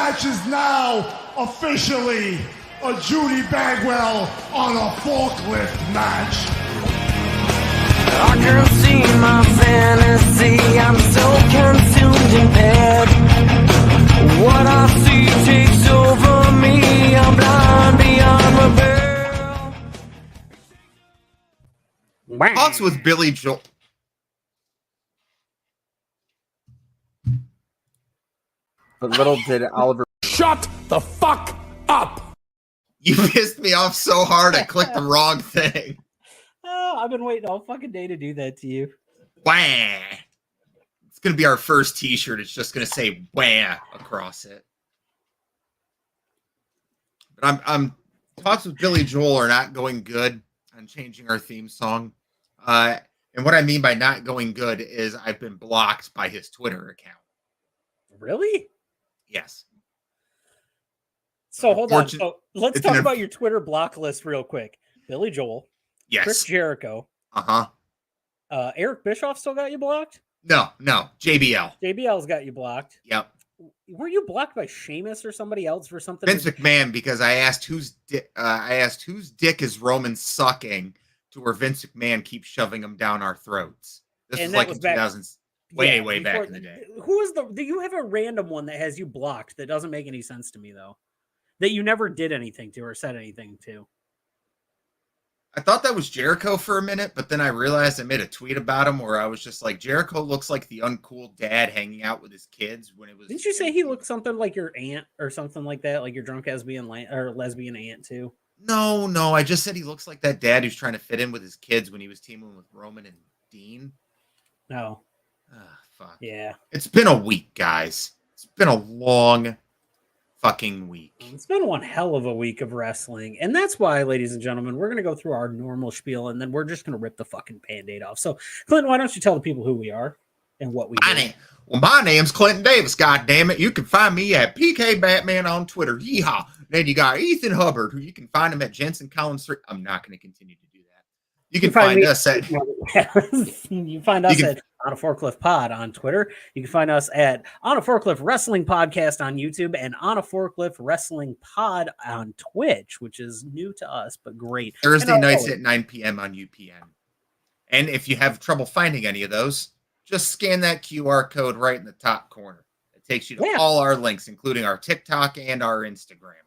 match is now officially a Judy Bagwell on a forklift match. I can see my fantasy, I'm so consumed in bed. What I see takes over me, I'm blind beyond repair. Talks with Billy Joel. But little did Oliver. Shut the fuck up! You pissed me off so hard I clicked the wrong thing. Oh, I've been waiting all fucking day to do that to you. Wah! It's gonna be our first T-shirt. It's just gonna say "wah" across it. But I'm talks with Billy Joel are not going good on changing our theme song. And what I mean by not going good is I've been blocked by his Twitter account. Really? Yes. So hold on. So let's talk about your Twitter block list real quick. Billy Joel. Yes. Chris Jericho. Uh-huh. Eric Bischoff still got you blocked? No. JBL. JBL's got you blocked. Yep. Were you blocked by Sheamus or somebody else for something? Vince McMahon, because I asked whose dick is Roman sucking to where Vince McMahon keeps shoving them down our throats. This was like in 2000s. Way back in the day. Who is do you have a random one that has you blocked that doesn't make any sense to me though? That you never did anything to or said anything to? I thought that was Jericho for a minute, but then I realized I made a tweet about him where I was just like, Jericho looks like the uncool dad hanging out with his kids when it was. Didn't you say he looked something like your aunt or something like that, like your drunk lesbian aunt too? No. I just said he looks like that dad who's trying to fit in with his kids when he was teaming with Roman and Dean. No. Fuck. Yeah. It's been a week, guys. It's been a long fucking week. It's been one hell of a week of wrestling. And that's why, ladies and gentlemen, we're going to go through our normal spiel and then we're just going to rip the fucking Band-Aid off. So, Clinton, why don't you tell the people who we are and what we do? My name's Clinton Davis, goddammit. You can find me at PK Batman on Twitter. Yeehaw. Then you got Ethan Hubbard, who you can find him at Jensen Collins 3. I'm not going to continue to do that. You can find us at you find us at On a Forklift Pod on Twitter. You can find us at On a Forklift Wrestling Podcast on YouTube and On a Forklift Wrestling Pod on Twitch, which is new to us, but great. Thursday nights at 9 p.m. on UPN. And if you have trouble finding any of those, just scan that QR code right in the top corner. It takes you to all our links, including our TikTok and our Instagram,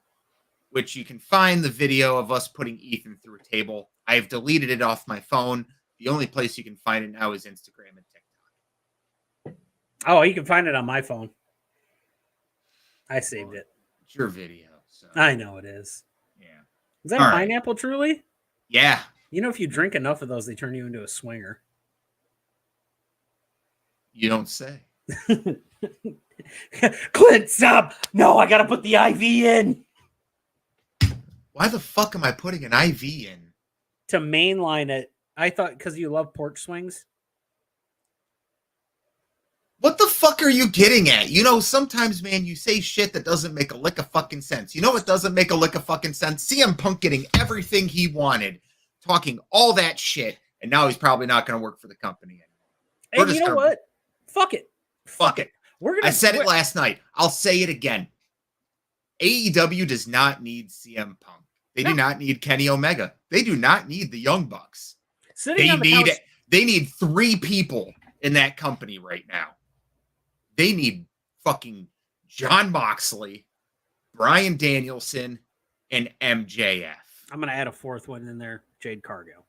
which you can find the video of us putting Ethan through a table. I've deleted it off my phone. The only place you can find it now is Instagram and TikTok. Oh, you can find it on my phone. I saved it. It's your video. So. I know it is. Yeah. Is that a pineapple, truly? Yeah. You know, if you drink enough of those, they turn you into a swinger. You don't say. Clint, stop! No, I got to put the IV in. Why the fuck am I putting an IV in? To mainline it. I thought because you love porch swings. What the fuck are you getting at? You know, sometimes, man, you say shit that doesn't make a lick of fucking sense. You know what doesn't make a lick of fucking sense? CM Punk getting everything he wanted, talking all that shit, and now he's probably not going to work for the company anymore. And you know what? Fuck it. Fuck it. I said it last night. I'll say it again. AEW does not need CM Punk. They do not need Kenny Omega. They do not need the Young Bucks. They need 3 people in that company right now. They need fucking Jon Moxley, Bryan Danielson, and MJF. I'm going to add a 4th one in there, Jade Cargill.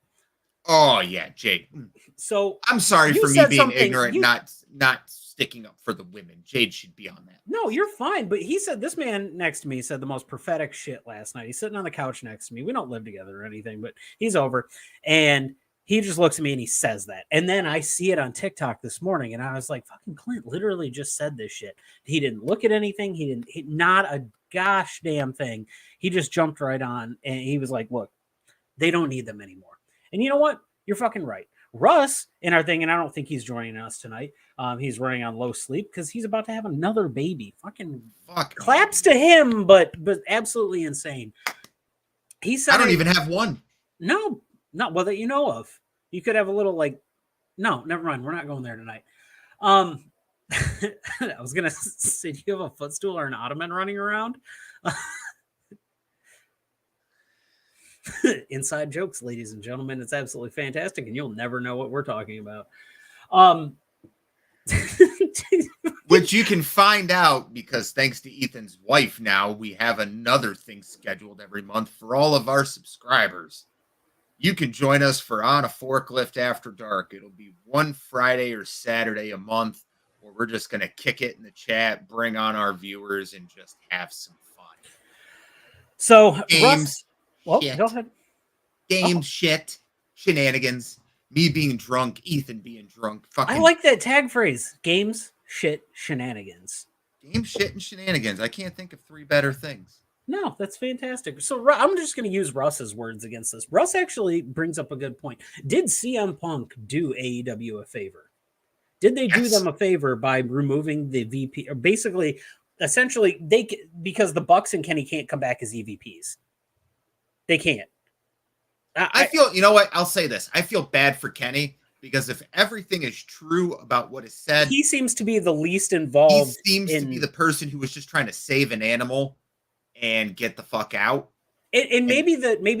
Oh, yeah, Jade. So I'm sorry for me being ignorant, not sticking up for the women. Jade should be on that. No, you're fine. But he said, this man next to me said the most prophetic shit last night. He's sitting on the couch next to me. We don't live together or anything, but he's over. And he just looks at me and he says that. And then I see it on TikTok this morning. And I was like, fucking Clint literally just said this shit. He didn't look at anything. Not a gosh damn thing. He just jumped right on. And he was like, look, they don't need them anymore. And you know what? You're fucking right. Russ in our thing, and I don't think he's joining us tonight. He's running on low sleep because he's about to have another baby. Fucking claps to him, but absolutely insane. He said, I don't even have one. No, not well that you know of. You could have a little no, never mind. We're not going there tonight. I was gonna say, do you have a footstool or an ottoman running around? Inside jokes, ladies and gentlemen. It's absolutely fantastic, and you'll never know what we're talking about. Which you can find out because thanks to Ethan's wife now, we have another thing scheduled every month for all of our subscribers. You can join us for On a Forklift After Dark. It'll be one Friday or Saturday a month where we're just going to kick it in the chat, bring on our viewers, and just have some fun. So, games, Russ, go ahead. Games, shit, shenanigans, me being drunk, Ethan being drunk. I like that tag phrase, games, shit, shenanigans. Game, shit, and shenanigans. I can't think of 3 better things. No, that's fantastic. So I'm just going to use Russ's words against this. Russ actually brings up a good point. Did CM Punk do AEW a favor? Did they do them a favor by removing the VP? Or basically, essentially, because the Bucks and Kenny can't come back as EVPs. They can't. I feel, you know what? I'll say this. I feel bad for Kenny because if everything is true about what is said, he seems to be the least involved. He seems to be the person who was just trying to save an animal and get the fuck out. And maybe when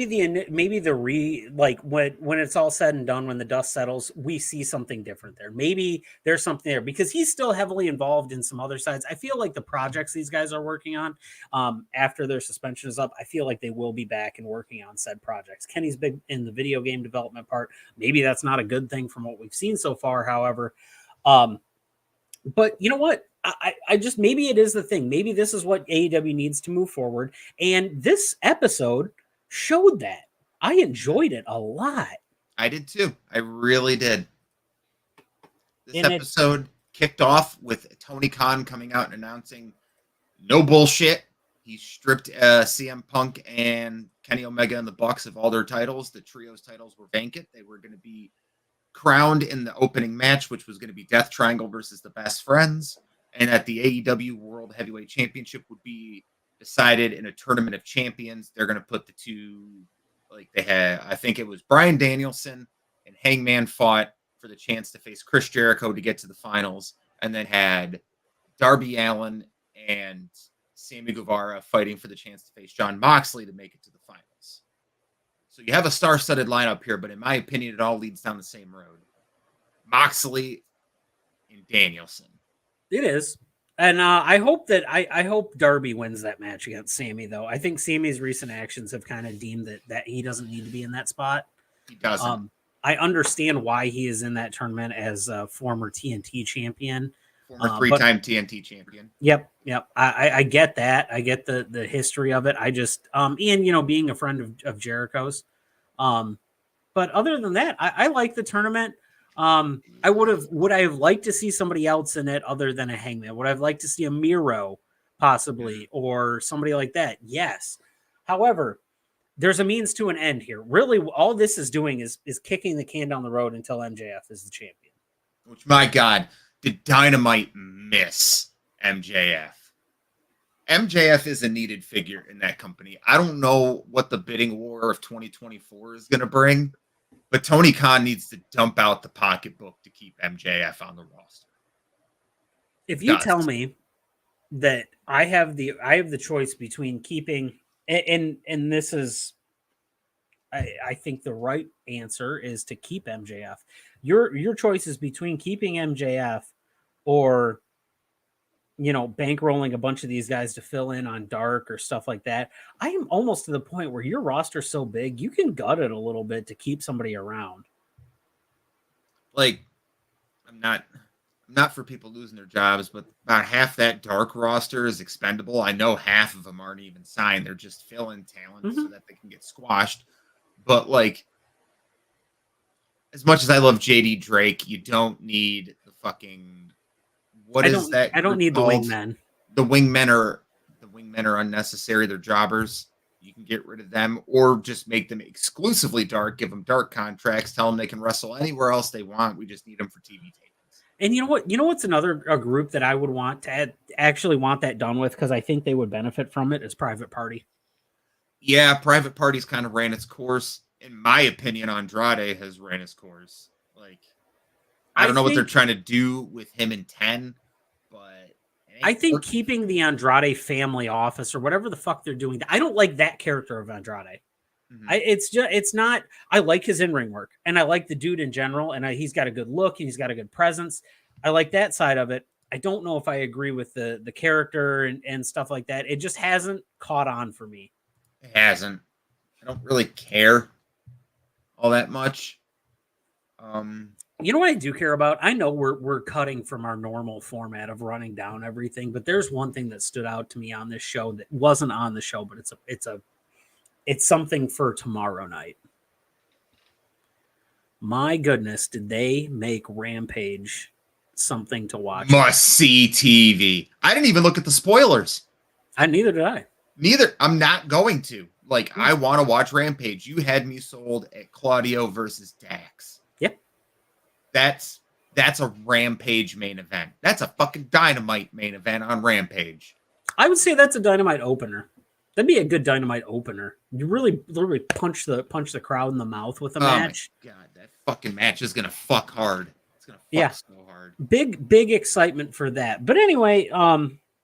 it's all said and done, when the dust settles, we see something different there. Maybe there's something there because he's still heavily involved in some other sides. I feel like the projects these guys are working on after their suspension is up, I feel like they will be back and working on said projects. Kenny's big in the video game development part. Maybe that's not a good thing from what we've seen so far, however. But you know what? I just, maybe it is the thing. Maybe this is what AEW needs to move forward. And this episode showed that. I enjoyed it a lot. I did too. I really did. This episode kicked off with Tony Khan coming out and announcing no bullshit. He stripped CM Punk and Kenny Omega and the Bucks of all their titles. The trios titles were vacant. They were going to be crowned in the opening match, which was going to be Death Triangle versus the Best Friends. And that the AEW World Heavyweight Championship would be decided in a tournament of champions. They're going to put the two, like they had, I think it was Bryan Danielson and Hangman fought for the chance to face Chris Jericho to get to the finals, and then had Darby Allin and Sammy Guevara fighting for the chance to face Jon Moxley to make it to the finals. So you have a star-studded lineup here, but in my opinion, it all leads down the same road. Moxley and Danielson. It is. And I hope Darby wins that match against Sammy, though. I think Sammy's recent actions have kind of deemed that he doesn't need to be in that spot. He doesn't. I understand why he is in that tournament as a former TNT champion. Former 3-time TNT champion. Yep. I get that. I get the history of it. I just, and, being a friend of Jericho's. But other than that, I like the tournament. Would I have liked to see somebody else in it other than a Hangman? Would I have liked to see a Miro possibly or somebody like that? Yes. However, there's a means to an end here. Really, all this is doing is kicking the can down the road until MJF is the champion. Which, my God, did Dynamite miss MJF? MJF is a needed figure in that company. I don't know what the bidding war of 2024 is going to bring. But Tony Khan needs to dump out the pocketbook to keep MJF on the roster. If you tell me that I have the choice between keeping and this is I think the right answer is to keep MJF. Your choice is between keeping MJF or bankrolling a bunch of these guys to fill in on Dark or stuff like that. I am almost to the point where your roster's so big, you can gut it a little bit to keep somebody around. Like, I'm not for people losing their jobs, but about half that Dark roster is expendable. I know half of them aren't even signed. They're just filling talent so that they can get squashed. But, like, as much as I love JD Drake, you don't need the fucking... I don't need the wingmen. The wingmen are unnecessary. They're jobbers. You can get rid of them or just make them exclusively Dark, give them Dark contracts, tell them they can wrestle anywhere else they want. We just need them for TV tapings. And you know what? You know what's a group that I would want to actually want that done with because I think they would benefit from it is Private Party. Yeah, Private Party's kind of ran its course. In my opinion, Andrade has ran its course. Like, I don't know what they're trying to do with him in 10. I think keeping the Andrade family office or whatever the fuck they're doing, I don't like that character of Andrade. It's not. I like his in-ring work, and I like the dude in general, and he's got a good look and he's got a good presence. I like that side of it. I don't know if I agree with the character and stuff like that. It just hasn't caught on for me. It hasn't. I don't really care all that much. You know what I do care about? I know we're cutting from our normal format of running down everything, but there's one thing that stood out to me on this show that wasn't on the show, but it's something for tomorrow night. My goodness, did they make Rampage something to watch? Must see TV. I didn't even look at the spoilers. Neither did I. Neither. I'm not going to. Like, I want to watch Rampage. You had me sold at Claudio versus Dax. Yep. That's a Rampage main event. That's a fucking Dynamite main event on Rampage. I would say that's a Dynamite opener. That'd be a good Dynamite opener. You really literally punch the crowd in the mouth with a match. My God, that fucking match is gonna fuck hard. It's gonna fuck so hard. Big excitement for that. But anyway,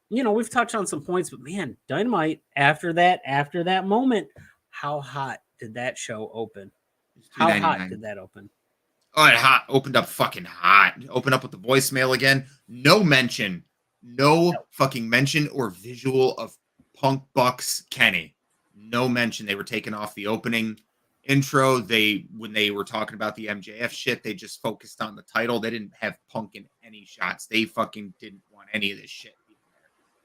we've touched on some points, but man, Dynamite after that moment, how hot did that show open? How hot did that open? Oh, it opened up fucking hot. Opened up with the voicemail again. No fucking mention or visual of Punk Bucks Kenny. No mention. They were taking off the opening intro. When they were talking about the MJF shit, they just focused on the title. They didn't have Punk in any shots. They fucking didn't want any of this shit.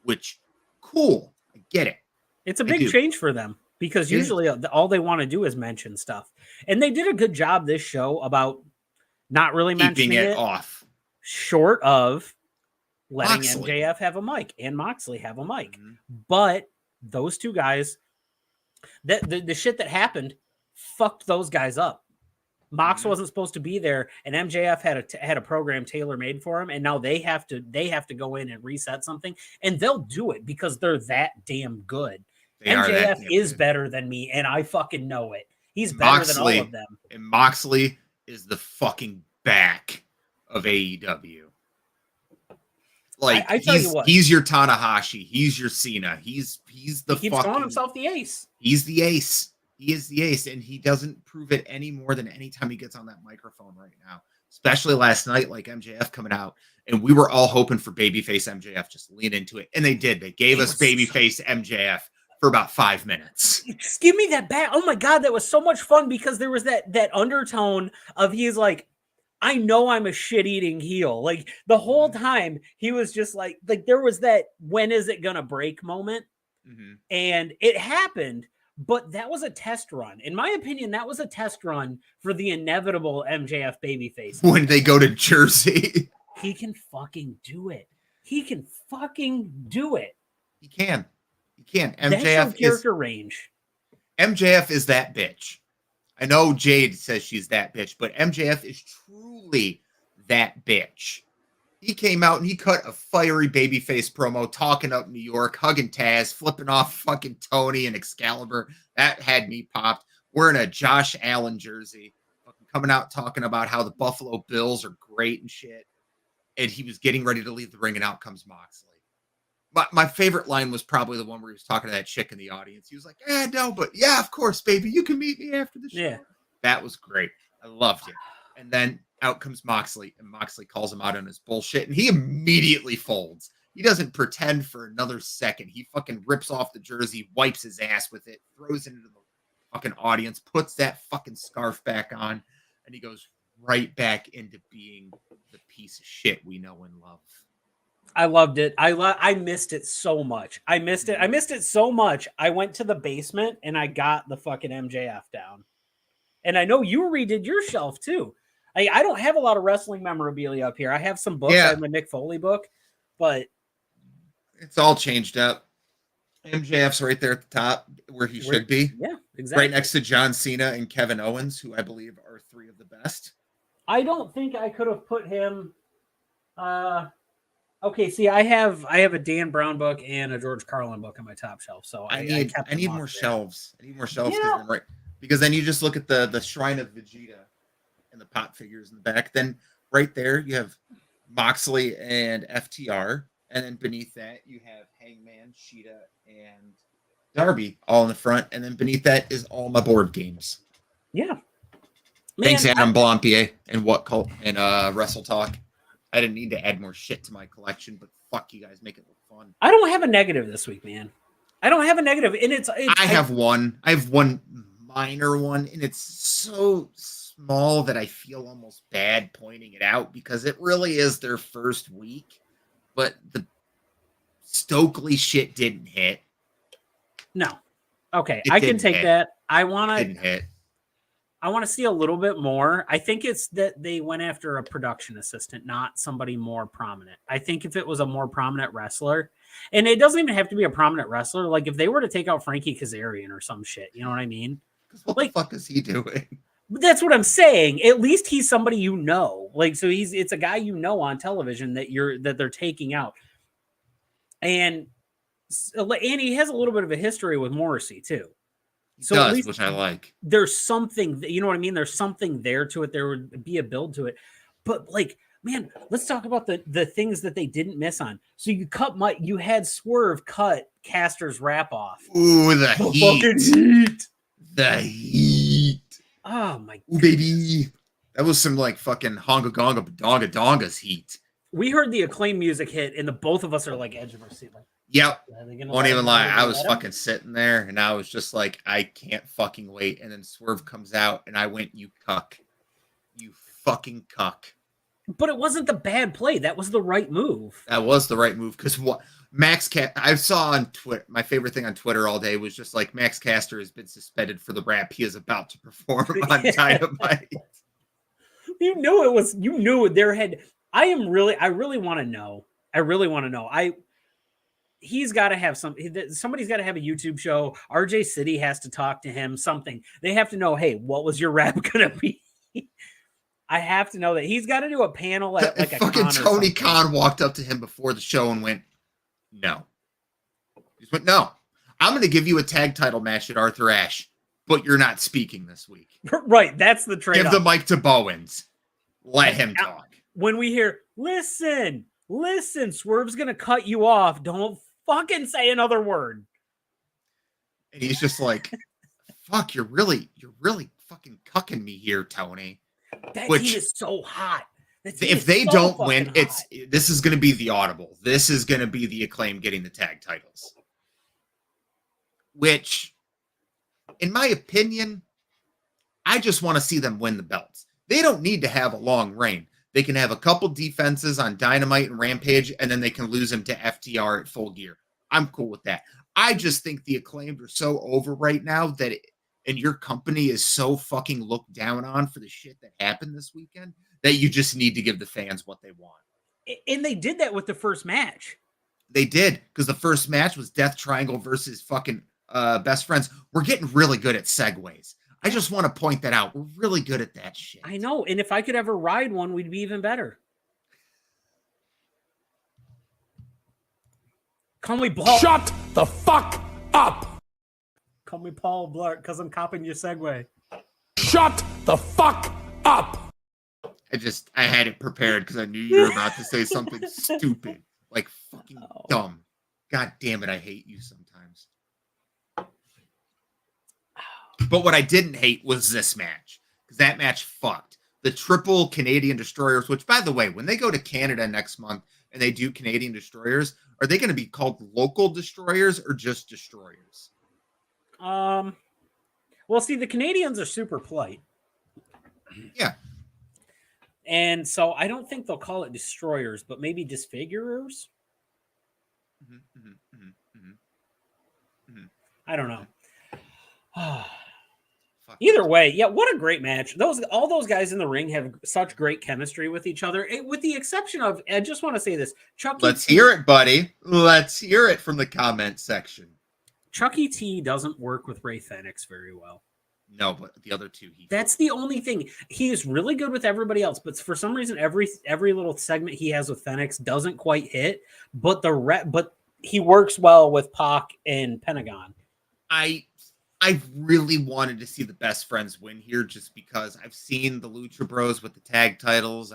Which, cool. I get it. It's a big change for them because usually all they want to do is mention stuff. And they did a good job this show about not really mentioning it off. Short of letting Moxley. MJF have a mic and Moxley have a mic. Mm-hmm. But those two guys, the shit that happened fucked those guys up. Mox wasn't supposed to be there, and MJF had a program tailor-made for him, and now they have to go in and reset something, and they'll do it because they're that damn good. MJF is better than me, and I fucking know it. He's better than all of them. And Moxley is the fucking back of AEW. Like, I tell you what, he's your Tanahashi. He's your Cena. He keeps calling himself the ace. He's the ace. He is the ace, and he doesn't prove it any more than any time he gets on that microphone right now. Especially last night, like MJF coming out, and we were all hoping for babyface MJF. Just lean into it, and they did. They gave us babyface MJF for about 5 minutes. Just give me that back. Oh my God, that was so much fun because there was that undertone of he's like, I know I'm a shit-eating heel. Like the whole time he was just like there was that when is it gonna break moment, and it happened. But that was a test run. In my opinion, that was a test run for the inevitable MJF babyface. When they go to Jersey. He can fucking do it. He can fucking do it. He can. MJF That's character range. MJF is that bitch. I know Jade says she's that bitch, but MJF is truly that bitch. He came out and he cut a fiery babyface promo, talking up New York, hugging Taz, flipping off fucking Tony and Excalibur. That had me popped. Wearing a Josh Allen jersey, coming out talking about how the Buffalo Bills are great and shit. And he was getting ready to leave the ring, and out comes Moxley. My favorite line was probably the one where he was talking to that chick in the audience. He was like, no, but yeah, of course, baby. You can meet me after the show. Yeah. That was great. I loved it. And then out comes Moxley, and Moxley calls him out on his bullshit, and he immediately folds. He doesn't pretend for another second. He fucking rips off the jersey, wipes his ass with it, throws it into the fucking audience, puts that fucking scarf back on, and he goes right back into being the piece of shit we know and love. I loved it. I missed it so much. I missed it so much. I went to the basement and I got the fucking MJF down. And I know you redid your shelf too. I don't have a lot of wrestling memorabilia up here. I have some books. I have my Mick Foley book, but it's all changed up. MJF's right there at the top where he should be. Yeah, exactly. Right next to John Cena and Kevin Owens, who I believe are three of the best. I don't think I could have put him. Okay, see, I have a Dan Brown book and a George Carlin book on my top shelf. So I need more shelves. I need more shelves because then you just look at the Shrine of Vegeta and the pop figures in the back. Then right there you have Moxley and FTR, And then beneath that, you have Hangman, Sheeta, and Darby all in the front. And then beneath that is all my board games. Yeah. Thanks, Adam Blampier and What Cult and Wrestle Talk. I didn't need to add more shit to my collection, but fuck you guys, make it look fun. I don't have a negative this week, man. I don't have a negative, and I have one. I have one minor one, and it's so small that I feel almost bad pointing it out because it really is their first week. But the Stokely shit didn't hit. No. Okay, I can take that. Didn't hit. I want to see a little bit more. I think it's that they went after a production assistant, not somebody more prominent. I think if it was a more prominent wrestler, and it doesn't even have to be a prominent wrestler, like if they were to take out Frankie Kazarian or some shit, you know what I mean? What the fuck is he doing? That's what I'm saying. At least he's somebody you know. Like, so it's a guy you know on television that they're taking out. And he has a little bit of a history with Morrissey too. So does, at least which I like. There's something, you know what I mean? There's something there to it. There would be a build to it. But like, man, let's talk about the things that they didn't miss on. So you had Swerve cut Caster's wrap off. Ooh, the heat. Fucking heat. The heat. Oh my God. Ooh, baby. That was some like fucking honga gonga donga donga's heat. We heard the Acclaim music hit, and the both of us are like edge of our seat. Like, yep. Won't even lie. I was fucking sitting there and I was just like, I can't fucking wait. And then Swerve comes out and I went, you cuck. You fucking cuck. But it wasn't the bad play. That was the right move. That was the right move. Because what I saw on Twitter, my favorite thing on Twitter all day was just like Max Caster has been suspended for the rap he is about to perform on Dynamite. You knew there had, I really want to know. He's got to have somebody's got to have a YouTube show. RJ City has to talk to him, something. They have to know, hey, what was your rap going to be? I have to know that. He's got to do a panel at like a fucking Tony Khan walked up to him before the show and went, no. He just went, no. I'm going to give you a tag title match at Arthur Ashe, but you're not speaking this week. Right, that's the trade-off. Give the mic to Bowens. Let him talk. When we hear, listen, Swerve's going to cut you off. Don't fucking say another word. And he's just like, fuck, you're really fucking cucking me here, Tony. That heat is so hot. If they don't win, this is going to be the audible. This is going to be the Acclaim getting the tag titles. Which, in my opinion, I just want to see them win the belts. They don't need to have a long reign. They can have a couple defenses on Dynamite and Rampage, and then they can lose them to FTR at Full Gear. I'm cool with that. I just think the Acclaimed are so over right now that and your company is so fucking looked down on for the shit that happened this weekend that you just need to give the fans what they want. And they did that with the first match. They did, because the first match was Death Triangle versus fucking Best Friends. We're getting really good at segues. I just want to point that out. We're really good at that shit. I know. And if I could ever ride one, we'd be even better. Call me Paul. Shut the fuck up. Call me Paul Blart because I'm copying your segue. Shut the fuck up. I had it prepared because I knew you were about to say something stupid. Like fucking dumb. God damn it, I hate you sometimes. But what I didn't hate was this match. Because that match fucked. The triple Canadian Destroyers, which, by the way, when they go to Canada next month and they do Canadian Destroyers, are they going to be called local Destroyers or just Destroyers? Well, see, the Canadians are super polite. Yeah. And so I don't think they'll call it Destroyers, but maybe Disfigurers? I don't know. Either way, yeah, what a great match. All those guys in the ring have such great chemistry with each other, with the exception of, I just want to say this, Chucky. Let's hear it, buddy. Let's hear it from the comment section. Chucky T doesn't work with Ray Fenix very well. No, but the other two, that's the only thing. He is really good with everybody else, but for some reason, every little segment he has with Fenix doesn't quite hit. But but he works well with Pac and Pentagon. I really wanted to see the Best Friends win here just because I've seen the Lucha Bros with the tag titles.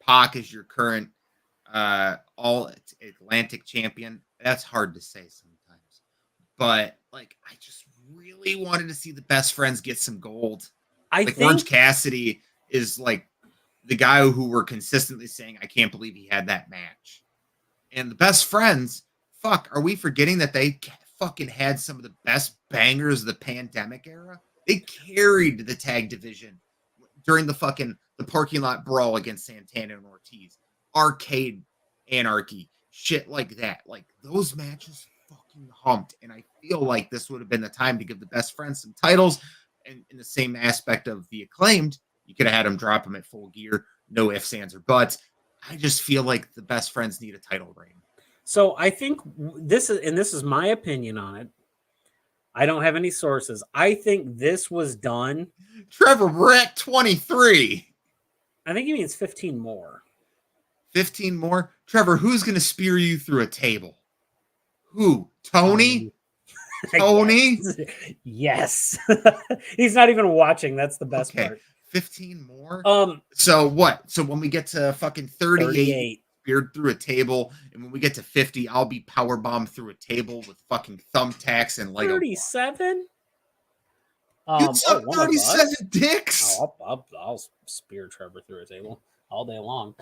Pac is your current all Atlantic champion. That's hard to say sometimes, but like I just really wanted to see the best friends get some gold. I think Orange Cassidy is like the guy who we're consistently saying, I can't believe he had that match. And the best friends, fuck, are we forgetting that they fucking had some of the best bangers of the pandemic era? They carried the tag division during the parking lot brawl against Santana and Ortiz, Arcade Anarchy, shit like that. Like those matches fucking humped. And I feel like this would have been the time to give the best friends some titles. And in the same aspect of the Acclaimed, you could have had them drop them at Full Gear, no ifs, ands, or buts. I just feel like the best friends need a title reign. So I think this is my opinion on it. I don't have any sources. I think this was done. Trevor, we're at 23. I think he means 15 more. 15 more? Trevor, who's going to spear you through a table? Who? Tony? Tony? Yes. He's not even watching. That's the best part. 15 more? So what? So when we get to fucking 38. Speared through a table, and when we get to 50, I'll be powerbombed through a table with fucking thumbtacks and Lego. 37? You took 37 dicks. I'll spear Trevor through a table all day long.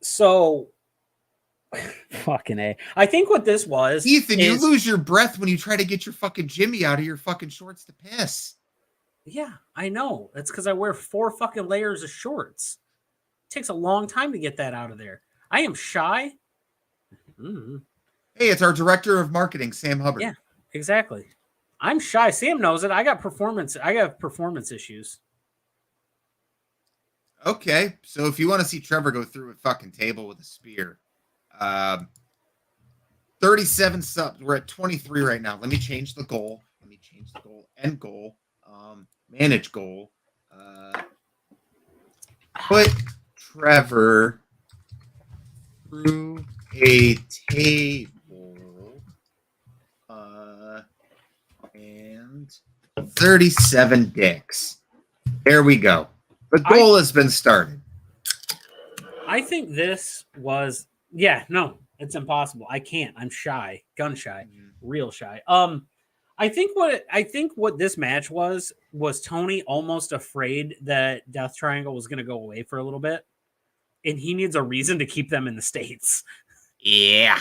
So fucking A. I think what this was, Ethan, you lose your breath when you try to get your fucking Jimmy out of your fucking shorts to piss. Yeah, I know. That's because I wear 4 fucking layers of shorts. Takes a long time to get that out of there. I am shy. Mm-hmm. Hey, it's our director of marketing, Sam Hubbard. Yeah, exactly. I'm shy. Sam knows it. I got performance issues. Okay, so if you want to see Trevor go through a fucking table with a spear, 37 subs. We're at 23 right now. Let me change the goal. End goal. Manage goal. Put Trevor through a table and 37 dicks. There we go. The goal has been started. I think this was it's impossible. I can't. I'm shy, gun shy, real shy. I think what this match was Tony almost afraid that Death Triangle was going to go away for a little bit. And he needs a reason to keep them in the States. Yeah.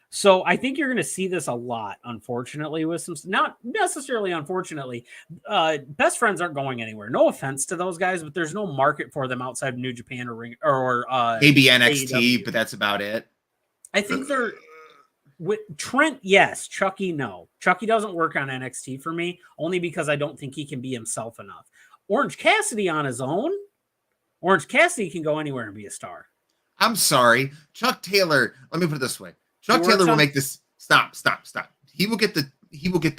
So I think you're going to see this a lot, unfortunately, with some, not necessarily unfortunately. Best friends aren't going anywhere. No offense to those guys, but there's no market for them outside of New Japan or maybe NXT, AEW. But that's about it. I think they're with Trent. Yes. Chucky. No, Chucky doesn't work on NXT for me, only because I don't think he can be himself enough. Orange Cassidy on his own. Orange Cassidy can go anywhere and be a star. I'm sorry. Chuck Taylor, let me put it this way. Chuck Taylor will make this stop. He will get the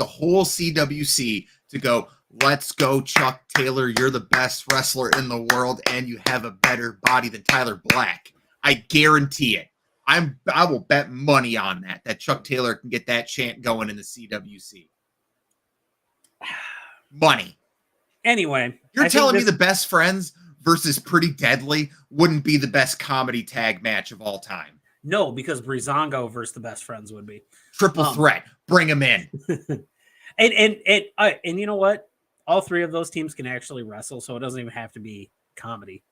whole CWC to go, let's go, Chuck Taylor. You're the best wrestler in the world, and you have a better body than Tyler Black. I guarantee it. I will bet money on that Chuck Taylor can get that chant going in the CWC. Money. Anyway. You're telling me the best friends versus Pretty Deadly wouldn't be the best comedy tag match of all time? No, because Breezango versus the best friends would be. Triple threat. Bring them in. and you know what? All 3 of those teams can actually wrestle, so it doesn't even have to be comedy.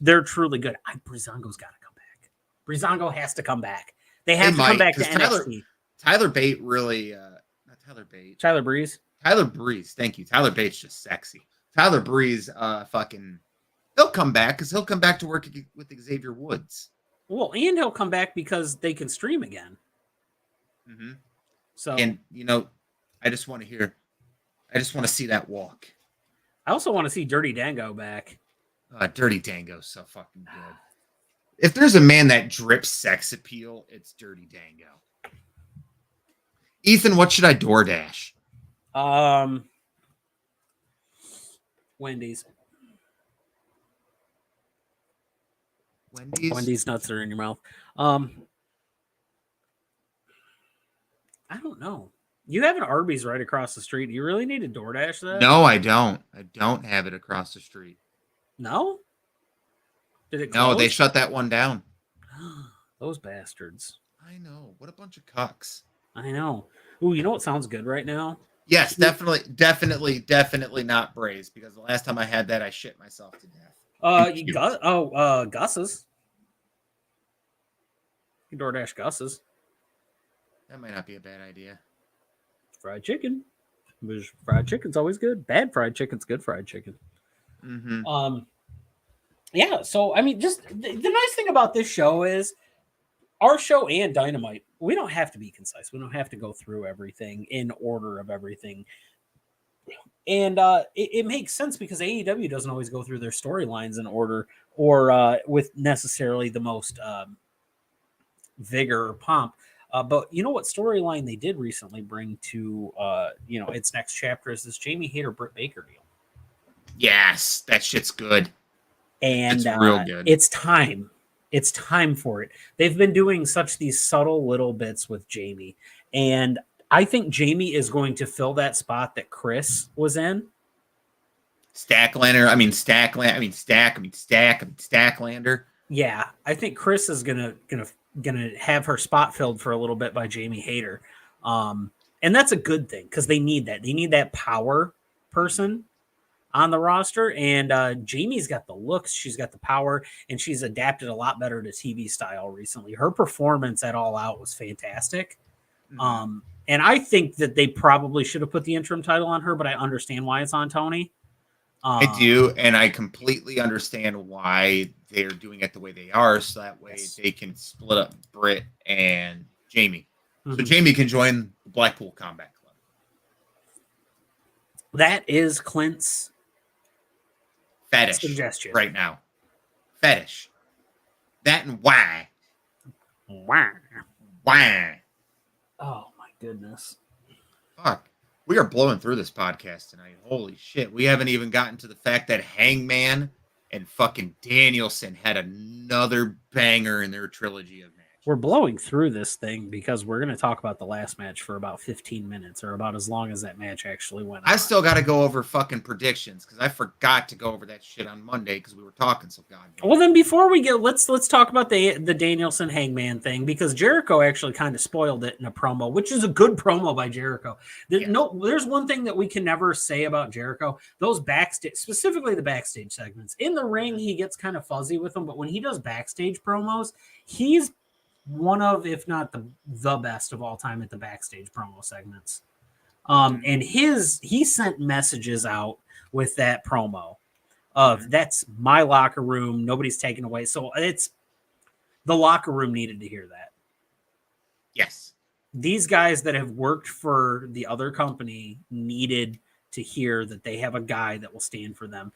They're truly good. Breezango's got to come back. Breezango has to come back. They have to come back to NXT. Tyler Bate really not Tyler Bate. Tyler Breeze. Tyler Breeze. Thank you. Tyler Bate's just sexy. Tyler Breeze he'll come back because he'll come back to work with Xavier Woods. Well, and he'll come back because they can stream again. Mm-hmm. So, and I just want to see that walk. I also want to see Dirty Dango back. Dirty Dango's so fucking good. If there's a man that drips sex appeal, it's Dirty Dango. Ethan, what should I DoorDash? Wendy's. Wendy's nuts are in your mouth. I don't know. You have an Arby's right across the street. Do you really need to DoorDash that? No, I don't. I don't have it across the street. No? Did it close? No, they shut that one down. Those bastards. I know. What a bunch of cucks. I know. Ooh, you know what sounds good right now? Yes, definitely not Braised, because the last time I had that, I shit myself to death. Gus's. You can DoorDash Gus's. That might not be a bad idea. Fried chicken. Fried chicken's always good. Bad fried chicken's good fried chicken. Mm-hmm. Yeah, so I mean, just the nice thing about this show is our show and Dynamite, we don't have to be concise. We don't have to go through everything in order of everything. And it makes sense because AEW doesn't always go through their storylines in order or with necessarily the most vigor or pomp. But you know what storyline they did recently bring to its next chapter is this Jamie Hayter Britt Baker deal. Yes, that shit's good. And it's real good. It's time. It's time for it. They've been doing these subtle little bits with Jamie. And I think Jamie is going to fill that spot that Chris was in. Stacklander. Yeah, I think Chris is gonna have her spot filled for a little bit by Jamie Hayter. And that's a good thing because they need that. They need that power person on the roster. And Jamie's got the looks, she's got the power, and she's adapted a lot better to TV style recently. Her performance at All Out was fantastic. Mm-hmm. And I think that they probably should have put the interim title on her, but I understand why it's on Tony. I do, and I completely understand why they're doing it the way they are, so that way they can split up Britt and Jamie. Mm-hmm. So Jamie can join the Blackpool Combat Club. That is Clint's fetish suggestion right now. Fetish. That and why. Why. Why. Oh, my goodness. Fuck. We are blowing through this podcast tonight. Holy shit. We haven't even gotten to the fact that Hangman and fucking Danielson had another banger in their trilogy of matches. We're blowing through this thing because we're going to talk about the last match for about 15 minutes or about as long as that match actually went on. I still got to go over fucking predictions because I forgot to go over that shit on Monday because we were talking so goddamn. Well, then before we get, let's talk about the Danielson Hangman thing because Jericho actually kind of spoiled it in a promo, which is a good promo by Jericho. There's one thing that we can never say about Jericho. Those backstage, specifically the backstage segments. In the ring, he gets kind of fuzzy with them, but when he does backstage promos, he's one of, if not the best of all time at the backstage promo segments. And he sent messages out with that promo of that's my locker room. Nobody's taken away. So it's the locker room needed to hear that. Yes. These guys that have worked for the other company needed to hear that they have a guy that will stand for them.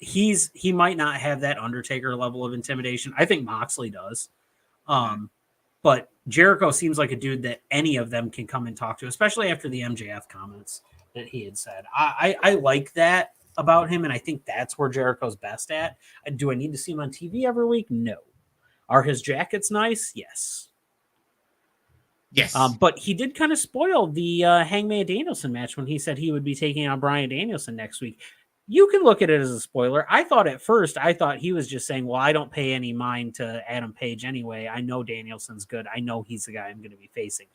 He might not have that Undertaker level of intimidation. I think Moxley does. But Jericho seems like a dude that any of them can come and talk to, especially after the MJF comments that he had said. I like that about him, and I think that's where Jericho's best at. Do I need to see him on TV every week? No. Are his jackets nice? Yes. Yes. But he did kind of spoil the Hangman Danielson match when he said he would be taking on Bryan Danielson next week. You can look at it as a spoiler. I thought he was just saying, well, I don't pay any mind to Adam Page anyway. I know Danielson's good. I know he's the guy I'm going to be facing.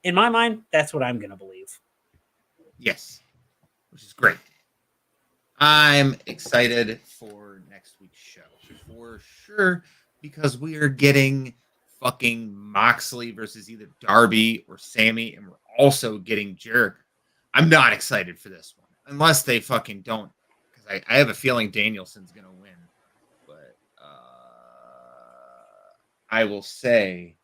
In my mind, that's what I'm going to believe. Yes, which is great. I'm excited for next week's show for sure because we are getting fucking Moxley versus either Darby or Sammy, and we're also getting Jericho. I'm not excited for this one unless they fucking don't. I have a feeling Danielson's going to win, but I will say,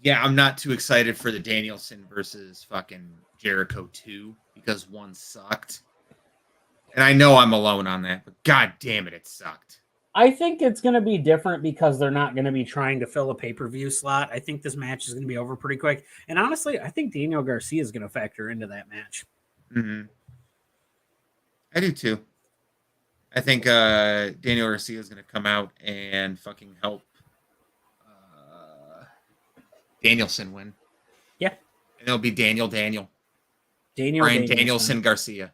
yeah, I'm not too excited for the Danielson versus fucking Jericho 2 because one sucked. And I know I'm alone on that, but god damn it sucked. I think it's going to be different because they're not going to be trying to fill a pay-per-view slot. I think this match is going to be over pretty quick. And honestly, I think Daniel Garcia is going to factor into that match. Mm-hmm. I do too. I think Daniel Garcia is going to come out and fucking help Danielson win. Yeah. And it'll be Brian Danielson. Garcia.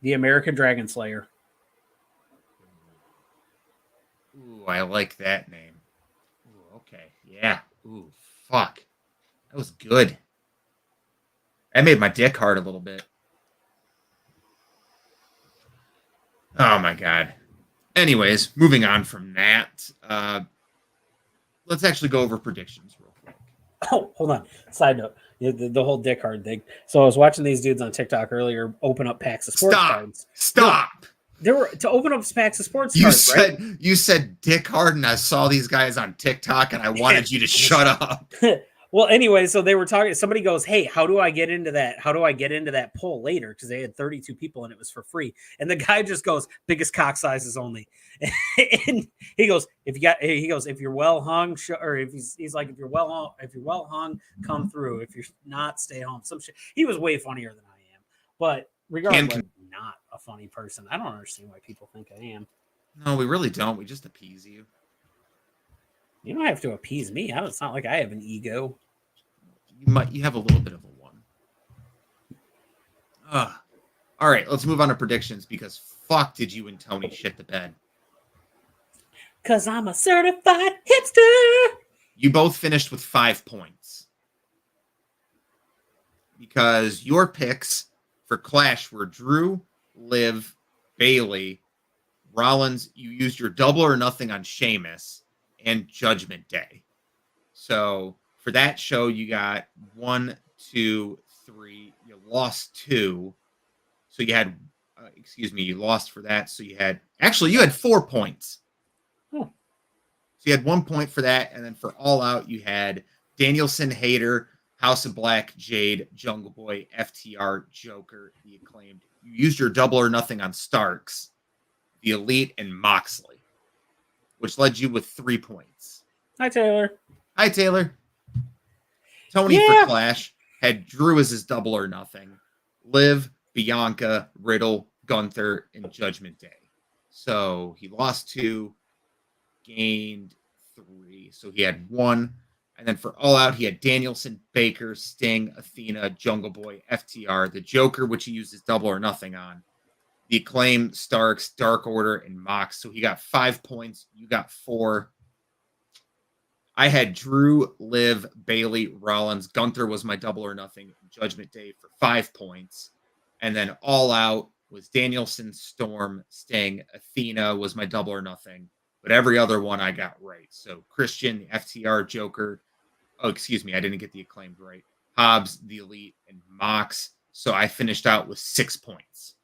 The American Dragon Slayer. Ooh. Ooh, I like that name. Ooh, okay. Yeah. Ooh, fuck. That was good. That made my dick hard a little bit. Oh my god. Anyways, moving on from that. Let's actually go over predictions real quick. Oh, hold on. Side note. The whole dick hard thing. So I was watching these dudes on TikTok earlier open up packs of sports cards. Stop. No, they were to open up packs of sports You cards, said right? you said Dick Harden. I saw these guys on TikTok, and I wanted you to shut up. Well, anyway, so they were talking. Somebody goes, "Hey, how do I get into that? How do I get into that poll later?" Because they had 32 people and it was for free. And the guy just goes, "Biggest cock sizes only." And he goes, "If you're well hung, or if he's like, if you're well hung, come through. If you're not, stay home." Some shit. He was way funnier than I am, but regardless, I'm not a funny person. I don't understand why people think I am. No, we really don't. We just appease you. You don't have to appease me. It's not like I have an ego. You have a little bit of a one. All right, let's move on to predictions because fuck did you and Tony shit the bed. Because I'm a certified hipster. You both finished with 5 points. Because your picks for Clash were Drew, Liv, Bailey, Rollins. You used your double or nothing on Sheamus and Judgment Day. So for that show, you got 1, 2, 3. You lost 2. So you had, you lost for that. So you had 4 points. Hmm. So you had 1 point for that. And then for All Out, you had Danielson, Hayter, House of Black, Jade, Jungle Boy, FTR, Joker, The Acclaimed. You used your double or nothing on Starks, The Elite, and Moxley, which led you with 3 points. Hi, Taylor. Hi, Taylor. Tony for Clash had Drew as his double or nothing. Liv, Bianca, Riddle, Gunther, and Judgment Day. So he lost 2, gained 3. So he had 1. And then for All Out, he had Danielson, Baker, Sting, Athena, Jungle Boy, FTR, the Joker, which he used his double or nothing on. The Acclaim, Starks, Dark Order, and Mox. So he got 5 points. You got 4. I had Drew, Liv, Bailey, Rollins. Gunther was my double or nothing. Judgment Day for 5 points. And then All Out was Danielson, Storm, Sting. Athena was my double or nothing. But every other one I got right. So Christian, the FTR, Joker. Oh, excuse me. I didn't get the Acclaimed right. Hobbs, the Elite, and Mox. So I finished out with 6 points.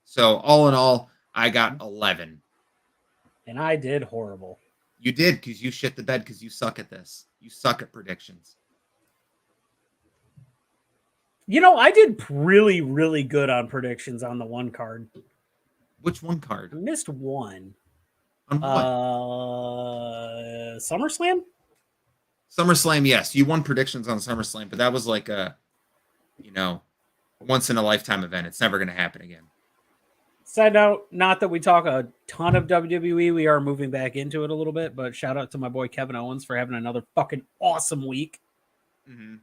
So all in all, I got 11. And I did horrible. You did, because you shit the bed because you suck at this. You suck at predictions. I did really, really good on predictions on the one card. Which one card? I missed one. On what? SummerSlam? SummerSlam, yes. You won predictions on SummerSlam, but that was like a, once in a lifetime event. It's never going to happen again. Side note, not that we talk a ton of WWE. We are moving back into it a little bit, but shout out to my boy Kevin Owens for having another fucking awesome week. Mm-hmm.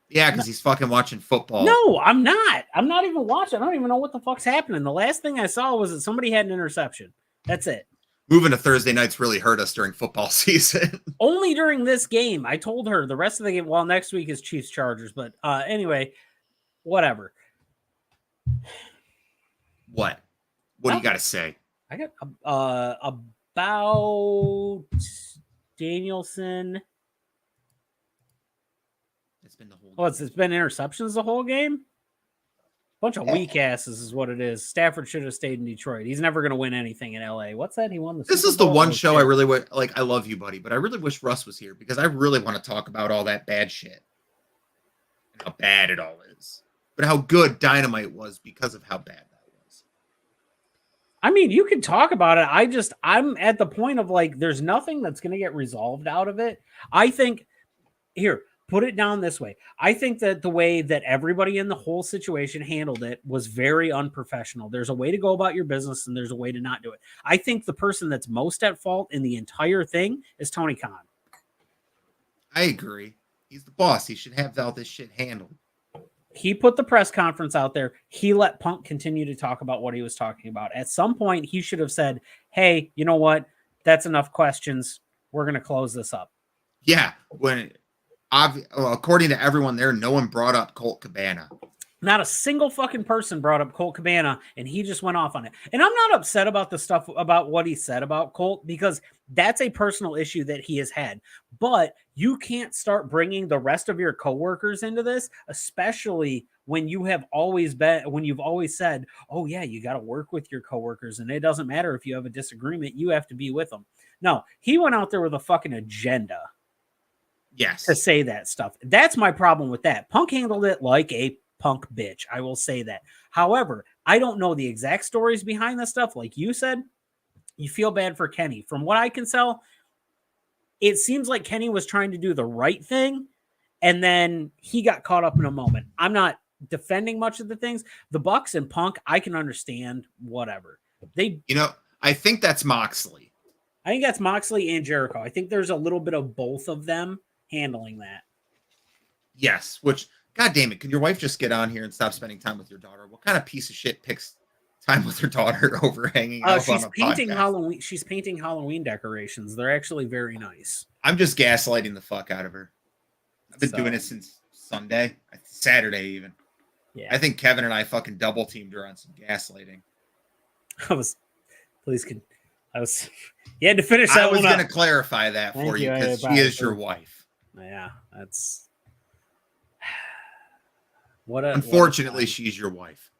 Yeah, because he's fucking watching football. No, I'm not. I'm not even watching. I don't even know what the fuck's happening. The last thing I saw was that somebody had an interception. That's it. Moving to Thursday nights really hurt us during football season. Only during this game. I told her the rest of the game. Well, next week is Chiefs Chargers, but anyway, whatever. What? What do you got to say? I got about Danielson. It's been the whole. Oh, it's been interceptions the whole game. Bunch of weak asses is what it is. Stafford should have stayed in Detroit. He's never going to win anything in LA. What's that? He won the. This Super is the Bowl? one show I really would like. I love you, buddy, but I really wish Russ was here because I really want to talk about all that bad shit and how bad it all is, but how good Dynamite was because of how bad that was. I mean, you can talk about it. I'm at the point of like, there's nothing that's going to get resolved out of it. I think here. Put it down this way. I think that the way that everybody in the whole situation handled it was very unprofessional. There's a way to go about your business and there's a way to not do it. I think the person that's most at fault in the entire thing is Tony Khan. I agree. He's the boss. He should have all this shit handled. he put the press conference out there. He let Punk continue to talk about what he was talking about. At some point, he should have said, hey, you know what? That's enough questions. We're going to close this up. Yeah. According to everyone there, no one brought up Colt Cabana. Not a single fucking person brought up Colt Cabana, and he just went off on it. And I'm not upset about the stuff about what he said about Colt, because that's a personal issue that he has had. But you can't start bringing the rest of your coworkers into this, especially when you've always said, oh yeah, you got to work with your coworkers, and it doesn't matter if you have a disagreement, you have to be with them. No, he went out there with a fucking agenda. Yes. To say that stuff. That's my problem with that. Punk handled it like a Punk bitch. I will say that. However, I don't know the exact stories behind this stuff. Like you said, you feel bad for Kenny. From what I can tell, it seems like Kenny was trying to do the right thing, and then he got caught up in a moment. I'm not defending much of the things. The Bucks and Punk, I can understand whatever. I think that's Moxley. I think that's Moxley and Jericho. I think there's a little bit of both of them handling that. Yes, which, God damn it, can your wife just get on here and stop spending time with your daughter? What kind of piece of shit picks time with her daughter over hanging out she's on a painting podcast? Halloween. She's painting Halloween decorations. They're actually very nice. I'm just gaslighting the fuck out of her. I've been doing it since Sunday, Saturday even. Yeah, I think Kevin and I fucking double teamed her on some gaslighting. You had to finish that. I was going to clarify that Thank for you, you. because she is your wife. Yeah, that's unfortunately she's your wife.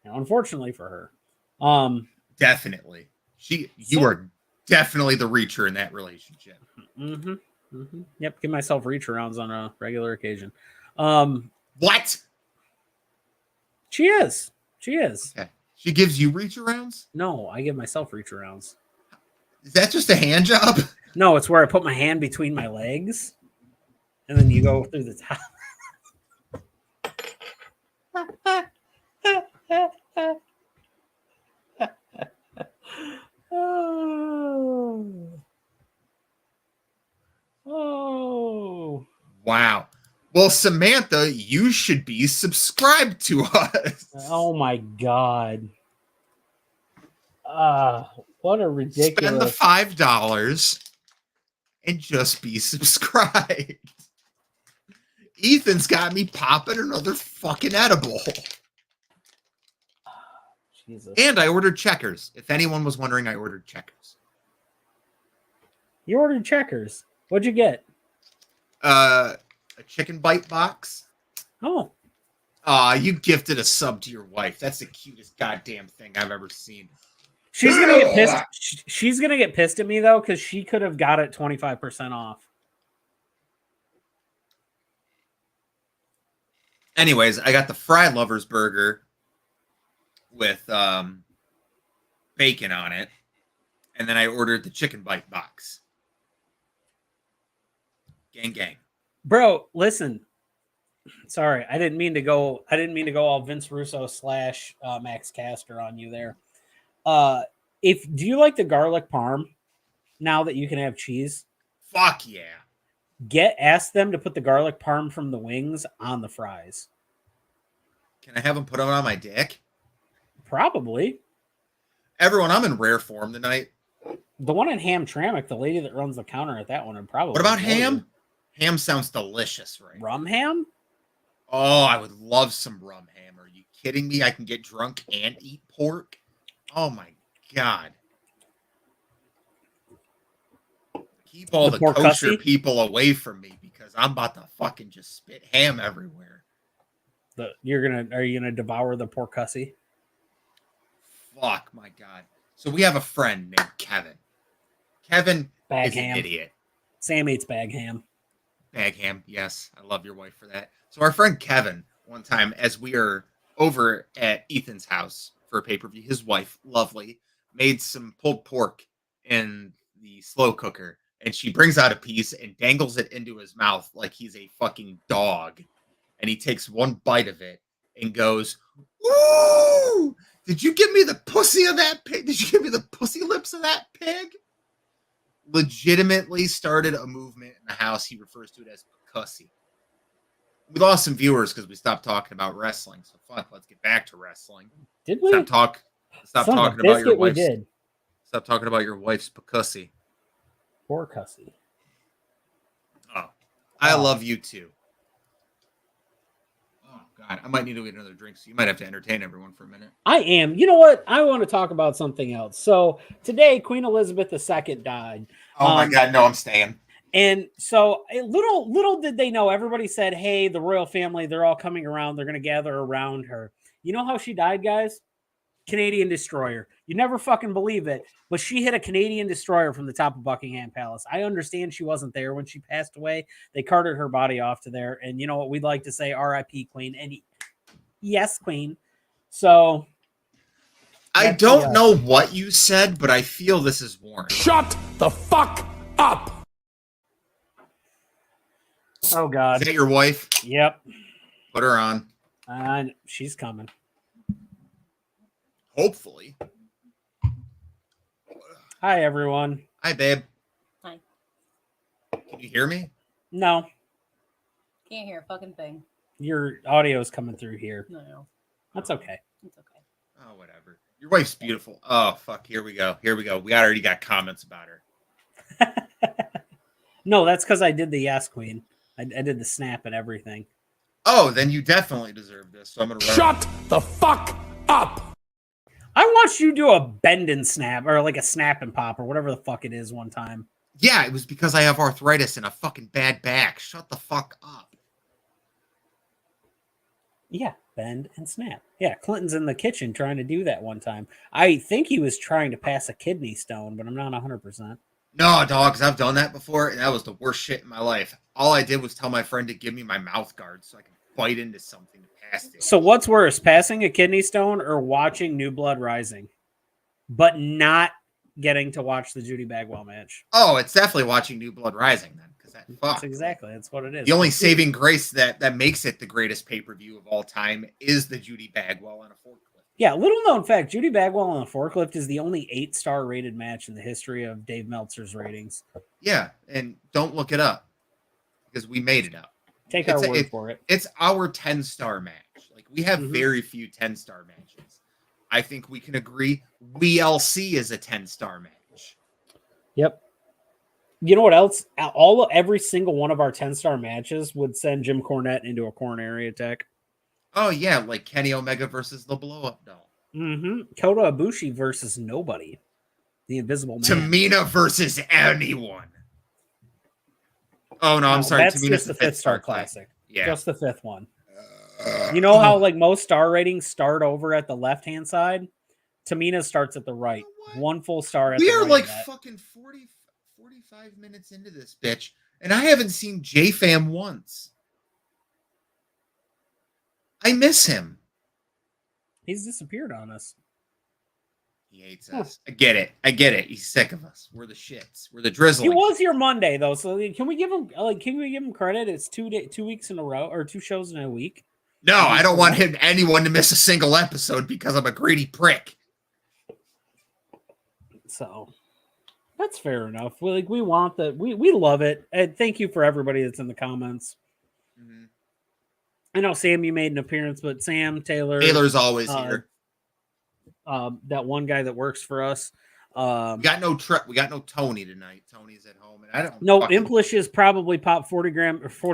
Unfortunately for her. Definitely. You are definitely the reacher in that relationship. Yep, give myself reach arounds on a regular occasion. What? She is. Okay. She gives you reach arounds? No, I give myself reach arounds. Is that just a hand job? No, it's where I put my hand between my legs, and then you go through the top. Oh. Wow. Well, Samantha, you should be subscribed to us. Oh my God. What a ridiculous. Spend the $5 and just be subscribed. Ethan's got me popping another fucking edible. Jesus. And I ordered Checkers. If anyone was wondering, I ordered Checkers. You ordered Checkers. What'd you get? A chicken bite box. Oh. You gifted a sub to your wife. That's the cutest goddamn thing I've ever seen. She's gonna get pissed. She's gonna get pissed at me though, because she could have got it 25% off. Anyways, I got the Fry Lovers burger with bacon on it, and then I ordered the chicken bite box. Gang, gang. Bro, listen. Sorry, I didn't mean to go all Vince Russo / Max Caster on you there. Do you like the garlic parm now that you can have cheese? Fuck yeah. Ask them to put the garlic parm from the wings on the fries. Can I have them put them on my dick? Probably. Everyone, I'm in rare form tonight. The one in Hamtramck, the lady that runs the counter at that one, would probably. What about ham? Ham sounds delicious, right? Rum ham? Oh, I would love some rum ham. Are you kidding me? I can get drunk and eat pork. Oh my God. Keep all the kosher people away from me, because I'm about to fucking just spit ham everywhere. Are you gonna devour the pork cussy? Fuck my God. So we have a friend named Kevin. Kevin bag is ham. An idiot. Sam eats bag ham. Bag ham, yes. I love your wife for that. So our friend Kevin, one time, as we are over at Ethan's house for a pay-per-view, his wife, lovely, made some pulled pork in the slow cooker, and she brings out a piece and dangles it into his mouth like he's a fucking dog. And he takes one bite of it and goes, "Ooh, did you give me the pussy of that pig? Did you give me the pussy lips of that pig?" Legitimately started a movement in the house. He refers to it as pussy. We lost some viewers because we stopped talking about wrestling. So fuck, let's get back to wrestling. Did we? Stop talking about your wife's. We did. Stop talking about your wife's pussy. Poor cussy. Oh, I love you too. Oh God, I might need to get another drink. So you might have to entertain everyone for a minute. I am. You know what? I want to talk about something else. So today, Queen Elizabeth II died. Oh my God, no, I'm staying. And so little did they know, everybody said, hey, the royal family, they're all coming around. They're going to gather around her. You know how she died, guys? Canadian destroyer. You never fucking believe it, but she hit a Canadian destroyer from the top of Buckingham Palace. I understand she wasn't there when she passed away. They carted her body off to there. And you know what? We'd like to say RIP Queen. And yes, Queen. So I don't know what you said, but I feel this is warranted. Shut the fuck up. Oh God. Is that your wife? Yep. Put her on. She's coming. Hopefully. Hi, everyone. Hi, babe. Hi. Can you hear me? No. Can't hear a fucking thing. Your audio is coming through here. No. That's okay. It's okay. Oh, whatever. Your wife's beautiful. Oh, fuck. Here we go. We already got comments about her. No, that's because I did the yes, Queen. I did the snap and everything. Oh, then you definitely deserve this. So I'm gonna shut the fuck up. I watched you do a bend and snap, or like a snap and pop, or whatever the fuck it is one time. Yeah, it was because I have arthritis and a fucking bad back. Shut the fuck up. Yeah, bend and snap. Yeah, Clinton's in the kitchen trying to do that one time. I think he was trying to pass a kidney stone, but I'm not 100%. No, dog, because I've done that before, and that was the worst shit in my life. All I did was tell my friend to give me my mouth guard so I could bite into something to pass it. So what's worse, passing a kidney stone or watching New Blood Rising, but not getting to watch the Judy Bagwell match? Oh, it's definitely watching New Blood Rising then, because that's what it is. The only saving grace that makes it the greatest pay-per-view of all time is the Judy Bagwell on a forklift. Yeah, little known fact, Judy Bagwell on a forklift is the only 8-star rated match in the history of Dave Meltzer's ratings. Yeah, and don't look it up because we made it up. Take our word for it. It's our 10-star match. Like, we have very few 10-star matches. I think we can agree WLC is a 10-star match. Yep. You know what else? Every single one of our 10-star matches would send Jim Cornette into a coronary attack. Oh, yeah, like Kenny Omega versus the Blow-Up Doll. Kota Ibushi versus nobody. The Invisible Man. Tamina versus anyone. Oh, no, I'm sorry. That's Tamina's just the 5th-star classic. Yeah. Just the 5th one. You know how like most star ratings start over at the left-hand side? Tamina starts at the right. You know, 1 full star at the right. We are like fucking 45 minutes into this bitch, and I haven't seen J-Fam once. I miss him. He's disappeared on us. He hates us. I get it. He's sick of us. We're the shits. We're the drizzling. He was here Monday though, so can we give him credit? It's 2 weeks in a row, or 2 shows in a week. No, I don't want anyone to miss a single episode because I'm a greedy prick. So that's fair enough. We want that. We love it. And thank you for everybody that's in the comments. Mm-hmm. I know Sam, you made an appearance, but Taylor's always here. That one guy that works for us. We got no Tony tonight. Tony's at home, and I don't. No, Implish is probably popped 40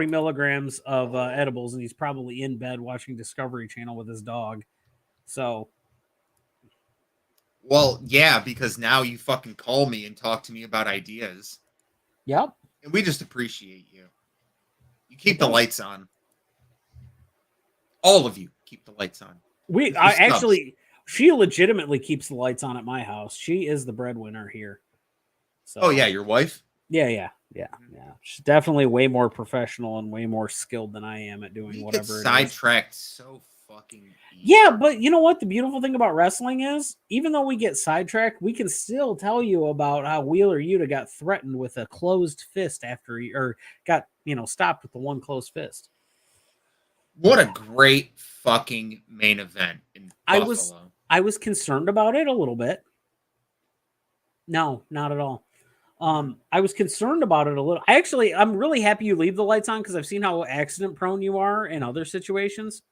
milligrams of edibles, and he's probably in bed watching Discovery Channel with his dog. So, well, yeah, because now you fucking call me and talk to me about ideas. Yep, and we just appreciate you. You keep the lights on. All of you keep the lights on. She legitimately keeps the lights on at my house. She is the breadwinner here. So, oh yeah, your wife? Yeah. She's definitely way more professional and way more skilled than I am at doing whatever. Get sidetracked so fucking easy. Yeah, but you know what? The beautiful thing about wrestling is, even though we get sidetracked, we can still tell you about how Wheeler Yuta got threatened with a closed fist after got stopped with the one closed fist. What a great fucking main event in Buffalo. I was concerned about it a little bit. No, not at all. I was concerned about it a little. I'm really happy you leave the lights on because I've seen how accident prone you are in other situations.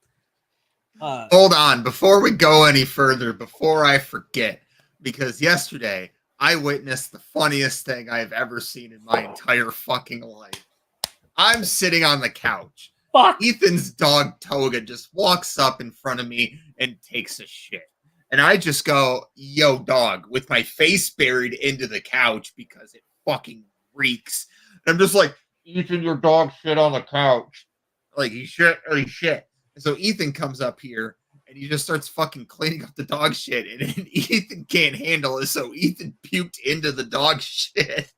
Hold on, before we go any further, before I forget, because yesterday I witnessed the funniest thing I've ever seen in my entire fucking life. I'm sitting on the couch. Fuck. Ethan's dog Toga just walks up in front of me and takes a shit. And I just go, yo, dog, with my face buried into the couch because it fucking reeks. And I'm just like, Ethan, your dog shit on the couch. Like, he shit or he shit. And so Ethan comes up here and he just starts fucking cleaning up the dog shit. And Ethan can't handle it. So Ethan puked into the dog shit.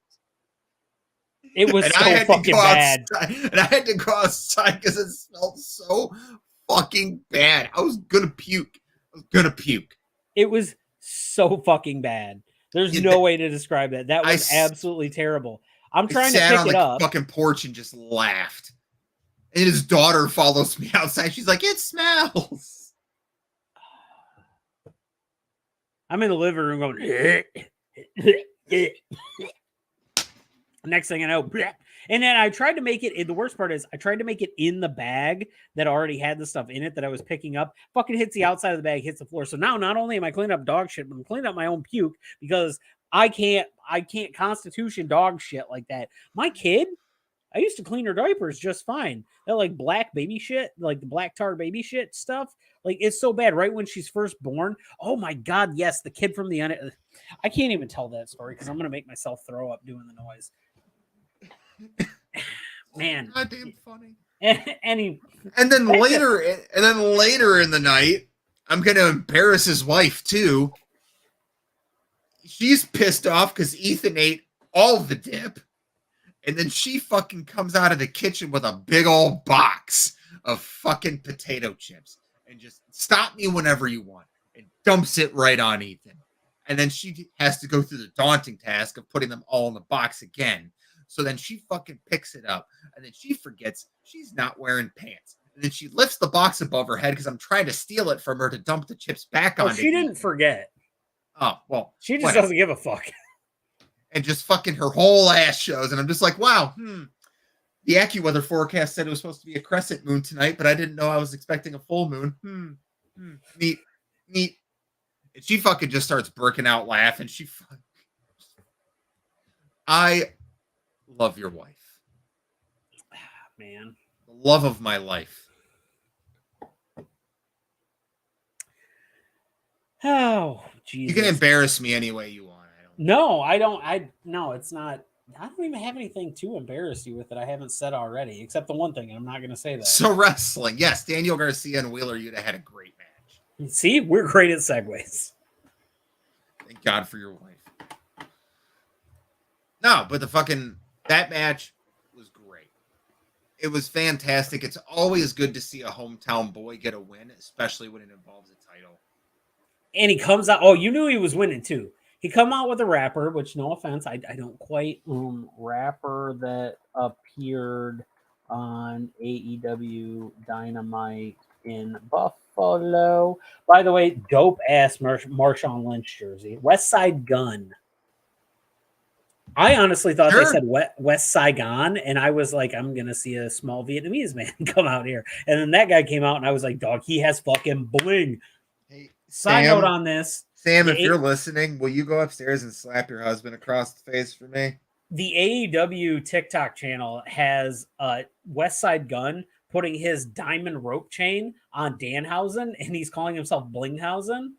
It was so fucking bad. And I had to go outside because it smelled so fucking bad. I was going to puke. It was so fucking bad. There's no way to describe that. That was absolutely terrible. I'm trying to pick it up. Sat on the fucking porch and just laughed. And his daughter follows me outside. She's like, it smells. I'm in the living room going, next thing I know, and then I tried to make it. The worst part is I tried to make it in the bag that already had the stuff in it that I was picking up. Fucking hits the outside of the bag, hits the floor. So now not only am I cleaning up dog shit, but I'm cleaning up my own puke because I can't constitution dog shit like that. My kid, I used to clean her diapers just fine. That like black baby shit, like the black tar baby shit stuff. Like it's so bad right when she's first born. Oh my God, yes, the kid from the I can't even tell that story because I'm gonna make myself throw up doing the noise. Man, goddamn funny. And then later in the night, I'm gonna embarrass his wife too. She's pissed off because Ethan ate all the dip. And then she fucking comes out of the kitchen with a big old box of fucking potato chips and just stop me whenever you want and dumps it right on Ethan. And then she has to go through the daunting task of putting them all in the box again. So then she fucking picks it up and then she forgets she's not wearing pants. And then she lifts the box above her head because I'm trying to steal it from her to dump the chips back on. She didn't forget. Oh, well. She just doesn't give a fuck. And just fucking her whole ass shows. And I'm just like, wow, the AccuWeather forecast said it was supposed to be a crescent moon tonight, but I didn't know I was expecting a full moon. Neat. And she fucking just starts breaking out laughing. I love your wife. Man. The love of my life. Oh, Jesus. You can embarrass me any way you want. No, I don't. No, it's not. I don't even have anything to embarrass you with that I haven't said already, except the one thing. I'm not going to say that. So wrestling. Yes, Daniel Garcia and Wheeler Yuta had a great match. See, we're great at segues. Thank God for your wife. No, but that match was great. It was fantastic. It's always good to see a hometown boy get a win, especially when it involves a title. And he comes out. Oh, you knew he was winning too. He come out with a rapper, which no offense, I don't quite rapper that appeared on AEW Dynamite in Buffalo. By the way, dope ass Marshawn Lynch jersey. West Side Gun. I honestly thought they said West Saigon, and I was like, I'm gonna see a small Vietnamese man come out here. And then that guy came out, and I was like, dog, he has fucking bling. Hey, Side note on this. Sam, if you're listening, will you go upstairs and slap your husband across the face for me? The AEW TikTok channel has West Side Gun putting his diamond rope chain on Danhausen, and he's calling himself Blinghausen.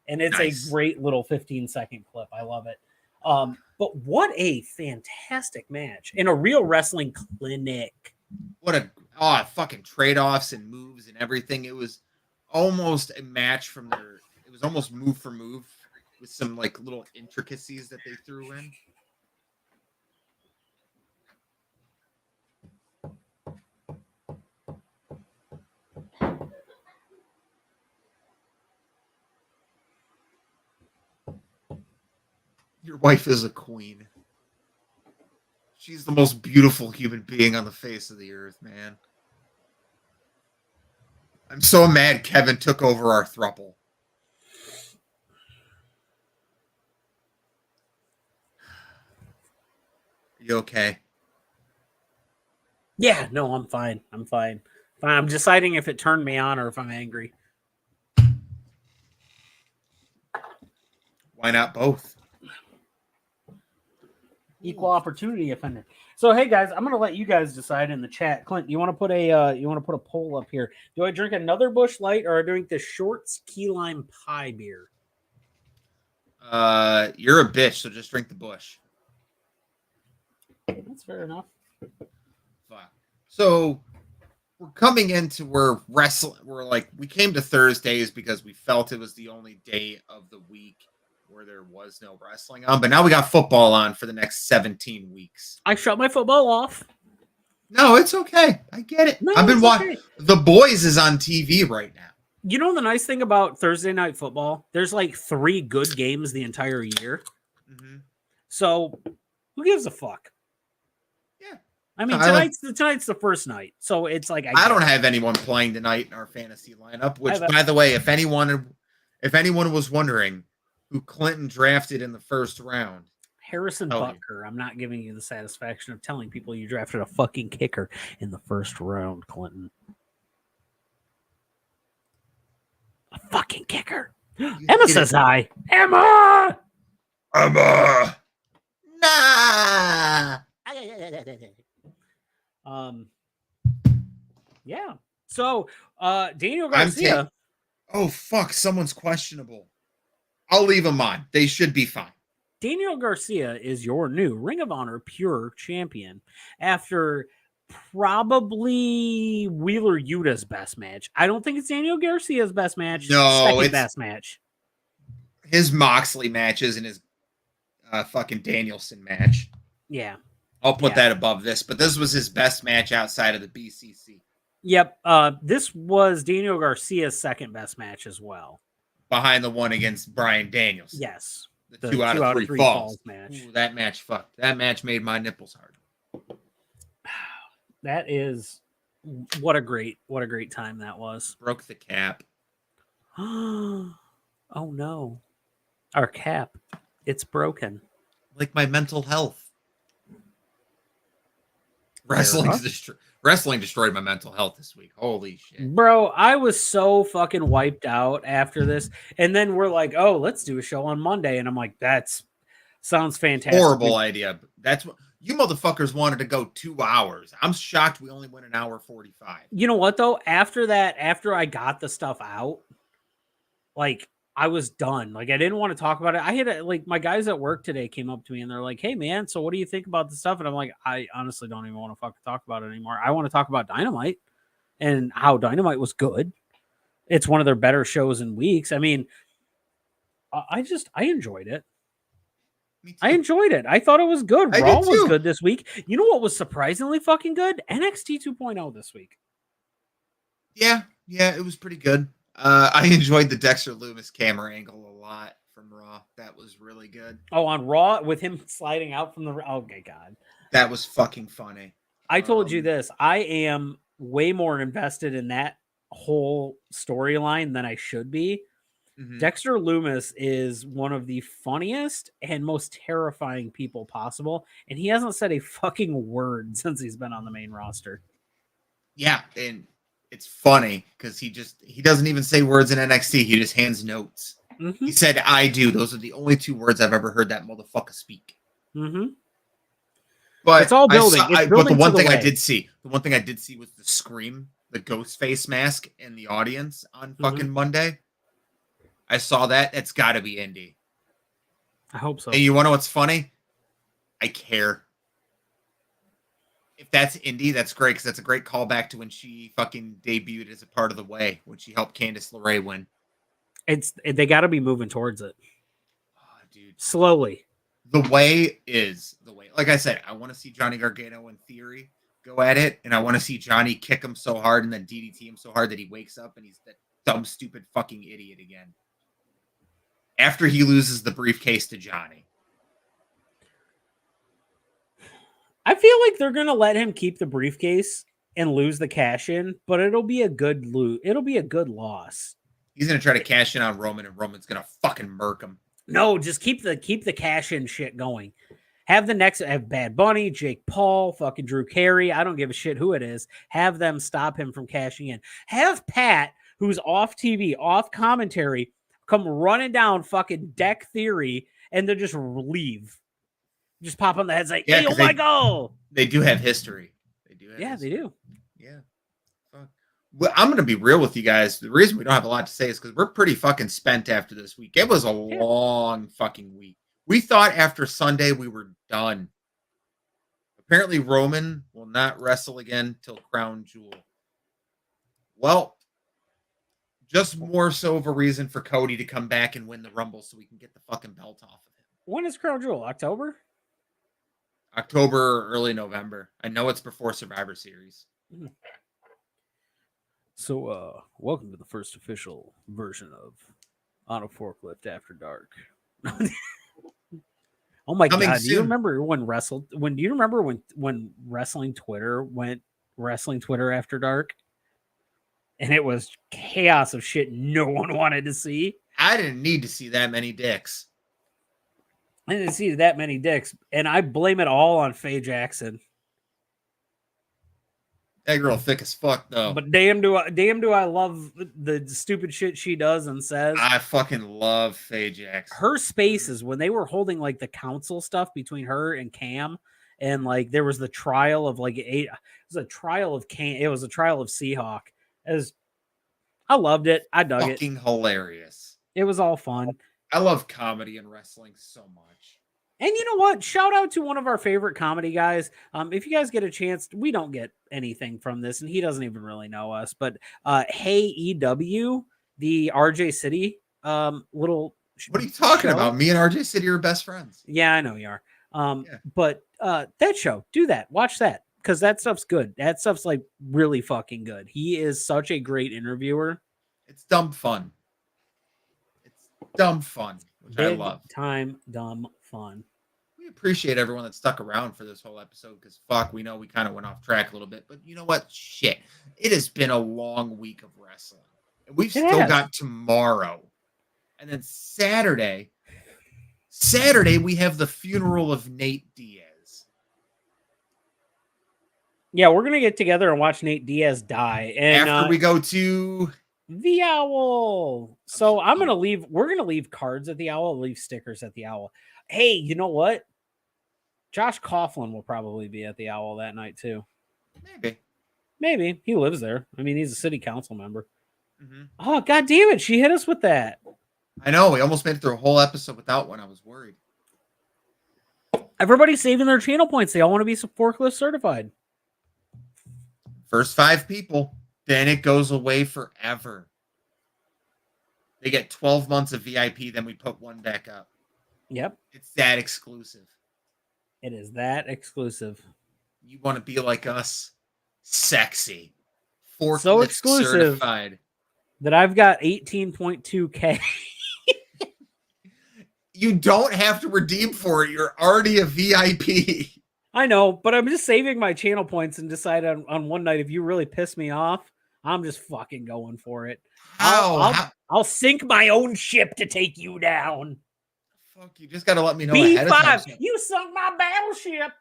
And it's a great little 15-second clip. I love it. But what a fantastic match in a real wrestling clinic. What a fucking trade-offs and moves and everything. It was almost a match from their. It was almost move for move with some like little intricacies that they threw in. Your wife is a queen. She's the most beautiful human being on the face of the earth, man. I'm so mad Kevin took over our throuple. You okay? Yeah, no, I'm fine. I'm fine. I'm deciding if it turned me on or if I'm angry. Why not both? Equal opportunity offender. So hey guys, I'm gonna let you guys decide in the chat. Clint, you want to put a poll up here? Do I drink another Busch Light or I drink the Shorts Key Lime Pie beer? You're a bitch, so just drink the Busch. That's fair enough. Fuck. So we're coming into where wrestling. We came to Thursdays because we felt it was the only day of the week where there was no wrestling on, but now we got football on for the next 17 weeks. I shut my football off. No, it's okay. I get it. No, I've been watching. Okay. The Boys is on TV right now. You know the nice thing about Thursday night football? There's like 3 good games the entire year. Mm-hmm. So who gives a fuck? Yeah. I mean, tonight's the first night. So it's like I don't have anyone playing tonight in our fantasy lineup, which by the way, if anyone was wondering who Clinton drafted in the first round, Harrison Butker. I'm not giving you the satisfaction of telling people you drafted a fucking kicker in the first round, Clinton. A fucking kicker. Emma says hi. Emma! Nah. Yeah. So, Daniel Garcia. Oh, fuck. Someone's questionable. I'll leave them on. They should be fine. Daniel Garcia is your new Ring of Honor Pure Champion after probably Wheeler Yuta's best match. I don't think it's Daniel Garcia's best match. No, it's best match. His Moxley matches and his fucking Danielson match. Yeah. I'll put that above this, but this was his best match outside of the BCC. Yep. This was Daniel Garcia's second best match as well. Behind the one against Bryan Danielson. Yes. The 2 out of 3 falls match. Ooh, that match fucked. That match made my nipples hard. That is what a great time that was. Broke the cap. Oh no. Our cap. It's broken. Like my mental health. Wrestling destroyed my mental health this week. Holy shit. Bro, I was so fucking wiped out after this. And then we're like, oh, let's do a show on Monday. And I'm like, that's sounds fantastic. Horrible idea. That's what you motherfuckers wanted to go 2 hours. I'm shocked we only went an hour 45. You know what though? After I got the stuff out, like I was done. Like I didn't want to talk about it. I had my guys at work today came up to me and they're like, "Hey man, so what do you think about the stuff?" And I'm like, I honestly don't even want to fucking talk about it anymore. I want to talk about Dynamite and how Dynamite was good. It's one of their better shows in weeks. I mean, I enjoyed it. I enjoyed it. I thought it was good. Raw was good this week. You know what was surprisingly fucking good? NXT 2.0 this week. Yeah, it was pretty good. I enjoyed the Dexter Loomis camera angle a lot from Raw. That was really good. Oh, on Raw with him sliding out from the... Oh, my God. That was fucking funny. I told you this. I am way more invested in that whole storyline than I should be. Mm-hmm. Dexter Loomis is one of the funniest and most terrifying people possible, and he hasn't said a fucking word since he's been on the main roster. Yeah, and it's funny because he doesn't even say words in NXT. He just hands notes. Mm-hmm. He said, "I do." Those are the only 2 words I've ever heard that motherfucker speak. Mm-hmm. But it's all building. But the one thing I did see was the scream, the ghost face mask in the audience on fucking Monday. I saw that. It's got to be Indy. I hope so. And you want to know what's funny? I care. If that's Indy, that's great because that's a great callback to when she fucking debuted as a part of the Way when she helped Candice LeRae win. They got to be moving towards it. Oh, dude, slowly. The way. Like I said, I want to see Johnny Gargano in theory go at it, and I want to see Johnny kick him so hard and then DDT him so hard that he wakes up and he's that dumb, stupid fucking idiot again. After he loses the briefcase to Johnny. I feel like they're going to let him keep the briefcase and lose the cash in, but it'll be a good It'll be a good loss. He's going to try to cash in on Roman, and Roman's going to fucking murk him. No, just keep the cash in shit going. Have Bad Bunny, Jake Paul, fucking Drew Carey. I don't give a shit who it is. Have them stop him from cashing in. Have Pat, who's off TV, off commentary, come running down fucking Deck Theory and then just leave. Just pop on the heads like, hey, oh my God. They do have history. They do. Yeah. Well, I'm going to be real with you guys. The reason we don't have a lot to say is because we're pretty fucking spent after this week. It was a long fucking week. We thought after Sunday we were done. Apparently Roman will not wrestle again till Crown Jewel. Well, just more so of a reason for Cody to come back and win the Rumble so we can get the fucking belt off of him. When is Crown Jewel? October or early November. I know it's before Survivor Series. So, welcome to the first official version of On a Forklift After Dark. Oh my God! Do you remember when wrestling Twitter went wrestling Twitter After Dark, and it was chaos of shit no one wanted to see? I didn't need to see that many dicks. I didn't see that many dicks, and I blame it all on Faye Jackson. That girl thick as fuck, though. But damn do I love the stupid shit she does and says. I fucking love Faye Jackson. Her spaces when they were holding like the council stuff between her and Cam, and like there was the trial of like it was a trial of Cam. It was a trial of Seahawk. I loved it. I dug it. Fucking hilarious. It was all fun. I love comedy and wrestling so much. And you know what? Shout out to one of our favorite comedy guys. If you guys get a chance, we don't get anything from this, and he doesn't even really know us. But Hey EW, the RJ City little. What are you talking about? Me and RJ City are best friends. Yeah, I know you are. But that show, do that. Watch that because that stuff's good. That stuff's like really fucking good. He is such a great interviewer. It's dumb fun. Dumb fun, which Big I love. Time dumb fun. We appreciate everyone that stuck around for this whole episode because fuck, we know we kind of went off track a little bit, but you know what? Shit, it has been a long week of wrestling, and we've still got tomorrow, and then Saturday we have the funeral of Nate Diaz. Yeah, we're gonna get together and watch Nate Diaz die, and after we go to the Owl. So we're going to leave cards at the Owl, leave stickers at the Owl. Hey, you know what? Josh Coughlin will probably be at the Owl that night too. Maybe. He lives there. I mean, he's a city council member. Mm-hmm. Oh, God damn it. She hit us with that. I know. We almost made it through a whole episode without one. I was worried. Everybody's saving their channel points. They all want to be forklift certified. First 5 people. Then it goes away forever. They get 12 months of VIP, then we put one back up. Yep. It's that exclusive. It is that exclusive. You want to be like us? Sexy. Forklift so exclusive certified. That I've got 18.2K. You don't have to redeem for it. You're already a VIP. I know, but I'm just saving my channel points and decide on one night, if you really piss me off, I'm just fucking going for it. I'll sink my own ship to take you down. Fuck, you just got to let me know B5, ahead of time. You sunk my battleship.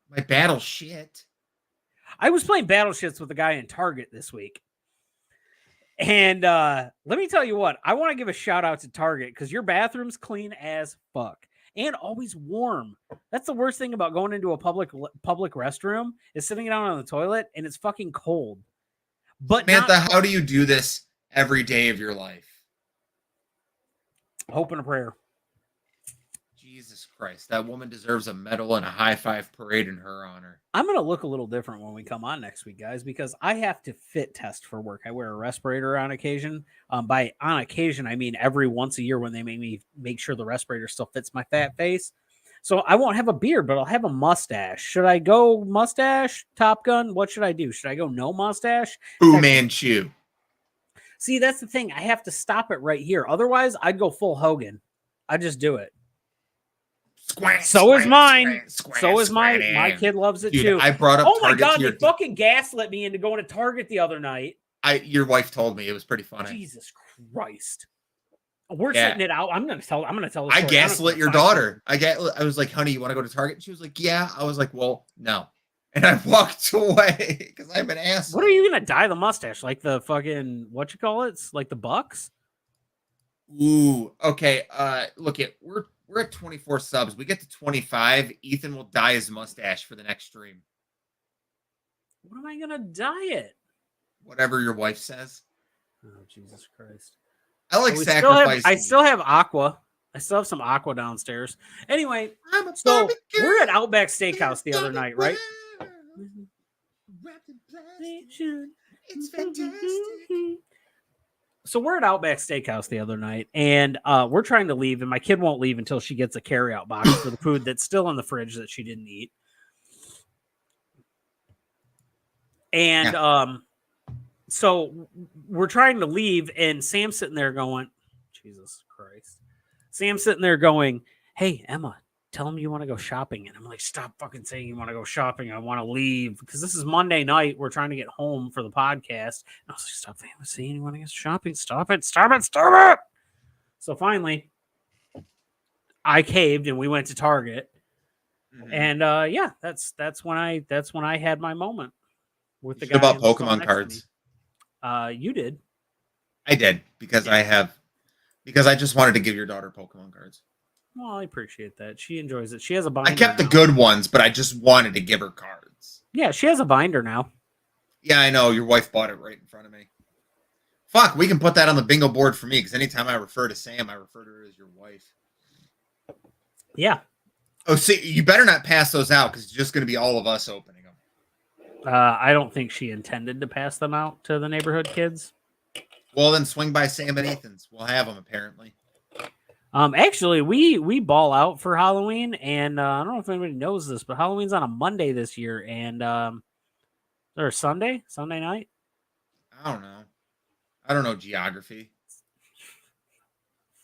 My battle shit. I was playing battleships with a guy in Target this week. And let me tell you what, I want to give a shout out to Target because your bathroom's clean as fuck. And always warm. That's the worst thing about going into a public restroom is sitting down on the toilet and it's fucking cold. But Samantha, how do you do this every day of your life? Hope and a prayer. Jesus Christ, that woman deserves a medal and a high five parade in her honor. I'm going to look a little different when we come on next week, guys, because I have to fit test for work. I wear a respirator on occasion. By on occasion, I mean every once a year when they make sure the respirator still fits my fat face. So I won't have a beard, but I'll have a mustache. Should I go mustache, Top Gun? What should I do? Should I go no mustache? Fu Manchu. See, that's the thing. I have to stop it right here. Otherwise, I'd go full Hogan. I just do it. So is mine. So is mine. My kid loves it too. I brought up. Oh my God! They fucking gaslit me into going to Target the other night. Your wife told me it was pretty funny. Jesus Christ! We're sitting it out. I'm gonna tell the story. I gaslit your daughter. I was like, honey, you want to go to Target? And she was like, yeah. I was like, well, no. And I walked away because I'm an asshole. What are you gonna dye the mustache? Like the fucking what you call it? It's like the Bucks? Ooh, okay. Look it, we're at 24 subs. We get to 25. Ethan will dye his mustache for the next stream. What am I gonna dye it? Whatever your wife says. Oh, Jesus Christ. I like sacrificing. I still have aqua. I still have some aqua downstairs. Anyway, so we're at Outback Steakhouse the other night, right? It's fantastic. So we're at Outback Steakhouse the other night, and we're trying to leave, and my kid won't leave until she gets a carryout box for the food that's still in the fridge that she didn't eat. And so we're trying to leave, and Sam's sitting there going, Jesus Christ. Sam's sitting there going, hey, Emma, tell him you want to go shopping. And I'm like, stop fucking saying you want to go shopping. I want to leave because this is Monday night. We're trying to get home for the podcast. And I was like, stop saying you want to go shopping. Stop it. So finally, I caved and we went to Target. Mm-hmm. And that's when I had my moment with the guy about Pokemon cards. You did. I did because I just wanted to give your daughter Pokemon cards. Well, I appreciate that. She enjoys it. She has a binder. I kept the good ones, but I just wanted to give her cards. Yeah, she has a binder now. Yeah, I know. Your wife bought it right in front of me. Fuck, we can put that on the bingo board for me because anytime I refer to Sam, I refer to her as your wife. Yeah. Oh, see, you better not pass those out because it's just going to be all of us opening them. I don't think she intended to pass them out to the neighborhood kids. Well, then swing by Sam and Ethan's. We'll have them, apparently. Actually, we ball out for Halloween, and I don't know if anybody knows this, but Halloween's on a Monday this year, and or Sunday night. I don't know geography.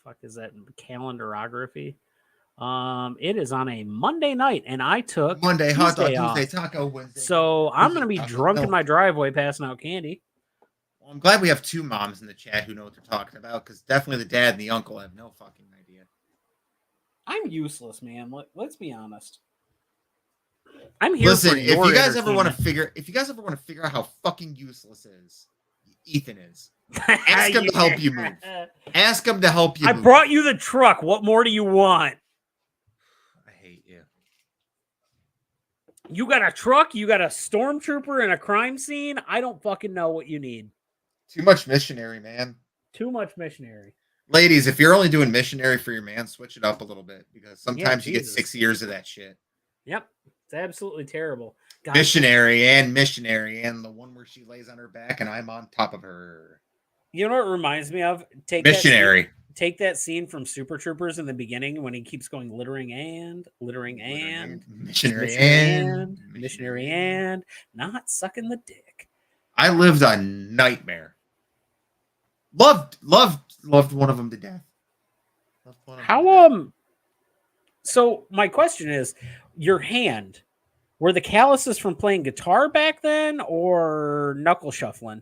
Fuck is that calendarography? It is on a Monday night, and I took Monday hot dog Tuesday taco Wednesday. So I'm gonna be drunk in my driveway passing out candy. Well, I'm glad we have two moms in the chat who know what they're talking about, because definitely the dad and the uncle have no fucking idea. I'm useless, man. Let's be honest. I'm here. Listen, if you guys ever want to figure out how fucking useless Ethan is, ask him to help you move. Ask him to help you. I brought you the truck. What more do you want? I hate you. You got a truck. You got a stormtrooper and a crime scene. I don't fucking know what you need. Too much missionary, man. Too much missionary. Ladies, if you're only doing missionary for your man, switch it up a little bit, because sometimes you get 6 years of that shit. Yep. It's absolutely terrible. God, missionary and the one where she lays on her back and I'm on top of her. You know what it reminds me of? Missionary. Take that scene from Super Troopers in the beginning when he keeps going littering and missionary and not sucking the dick. I lived a nightmare. Loved one of them to death. So my question is, your hand, were the calluses from playing guitar back then or knuckle shuffling?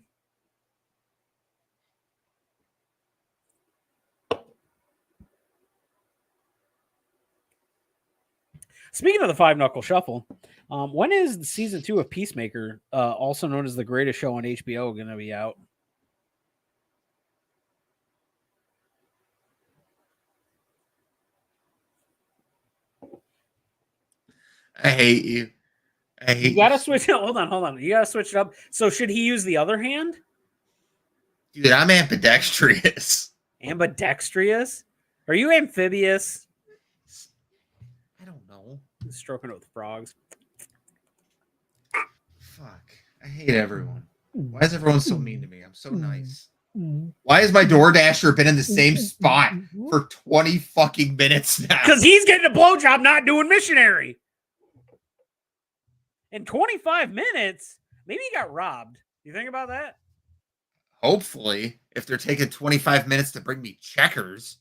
Speaking of the 5-knuckle shuffle, when is season 2 of Peacemaker, also known as the greatest show on HBO, going to be out? I hate you. You gotta switch it. Hold on. You gotta switch it up. So should he use the other hand? Dude, I'm ambidextrous. Ambidextrous? Are you amphibious? I don't know. I'm stroking it with frogs. Fuck. I hate everyone. Why is everyone so mean to me? I'm so nice. Why has my DoorDasher been in the same spot for 20 fucking minutes now? Because he's getting a blowjob, not doing missionary. In 25 minutes, maybe he got robbed. You think about that? Hopefully, if they're taking 25 minutes to bring me checkers.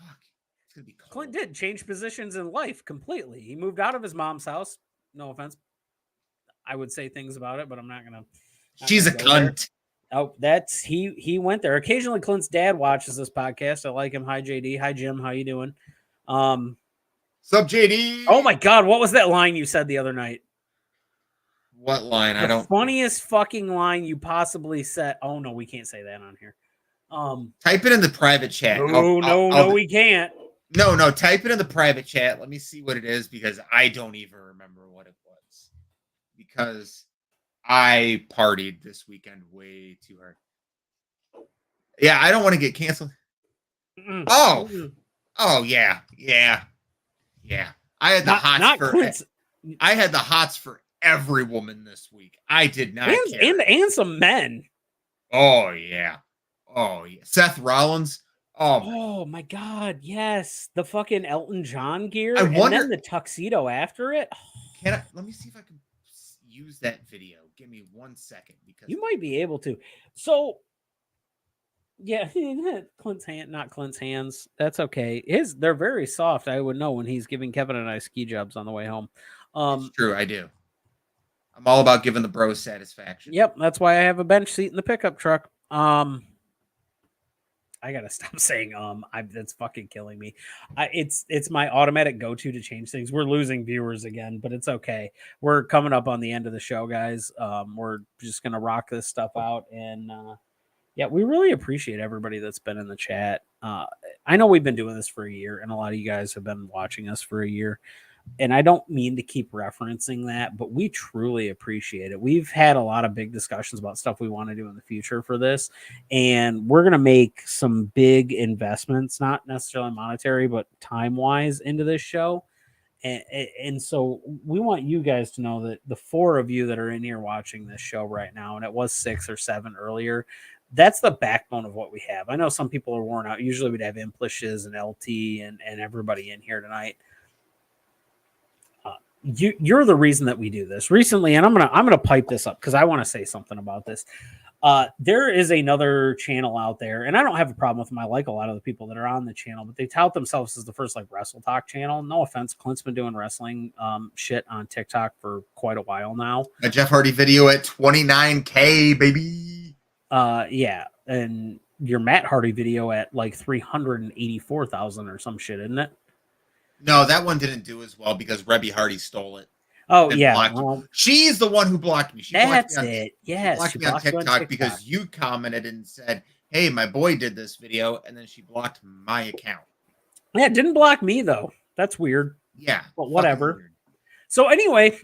Fuck. It's going to be cold. Clint did change positions in life completely. He moved out of his mom's house. No offense. I would say things about it, but I'm not going to. She's a cunt. Oh, that's he went there. Occasionally Clint's dad watches this podcast. I like him. Hi JD. Hi Jim. How you doing? Sup, JD? Oh my god, what was that line you said the other night? What line? I don't. Funniest fucking line you possibly said. Oh no, we can't say that on here. Type it in the private chat. No, we can't. No, type it in the private chat. Let me see what it is because I don't even remember what it was. Because I partied this weekend way too hard. Yeah, I don't want to get canceled. Oh yeah. I had the I had the hots for every woman this week. I did not care. And some men. Oh yeah. Seth Rollins. Oh my god, yes. The fucking Elton John gear and then the tuxedo after it. Let me see if I can use that video. Give me 1 second because you might be able to. So yeah, Clint's hand, not Clint's hands. That's okay. They're very soft. I would know when he's giving Kevin and I ski jobs on the way home. It's true, I do. I'm all about giving the bros satisfaction. Yep, that's why I have a bench seat in the pickup truck. I gotta stop saying that's fucking killing me. It's my automatic go-to to change things. We're losing viewers again, but it's okay. We're coming up on the end of the show, guys. We're just gonna rock this stuff out, and yeah, we really appreciate everybody that's been in the chat. I know we've been doing this for a year, and a lot of you guys have been watching us for a year. And I don't mean to keep referencing that, but we truly appreciate it. We've had a lot of big discussions about stuff we want to do in the future for this. And we're going to make some big investments, not necessarily monetary, but time-wise into this show. And so we want you guys to know that the 4 of you that are in here watching this show right now, and it was 6 or 7 earlier, that's the backbone of what we have. I know some people are worn out. Usually we'd have Implishes and LT and everybody in here tonight. You're the reason that we do this recently, and I'm gonna pipe this up because I want to say something about this. There is another channel out there, and I don't have a problem with them. I like a lot of the people that are on the channel, but they tout themselves as the first Wrestle Talk channel. No offense, Clint's been doing wrestling shit on TikTok for quite a while now. A Jeff Hardy video at 29K, baby. Yeah, and your Matt Hardy video at 384,000 or some shit, isn't it? No, that one didn't do as well because Rebby Hardy stole it. Oh, yeah. Well, she's the one who blocked me. That's it. Yes. She blocked me on TikTok because you commented and said, hey, my boy did this video, and then she blocked my account. Yeah, it didn't block me, though. That's weird. Yeah. But whatever. So anyway,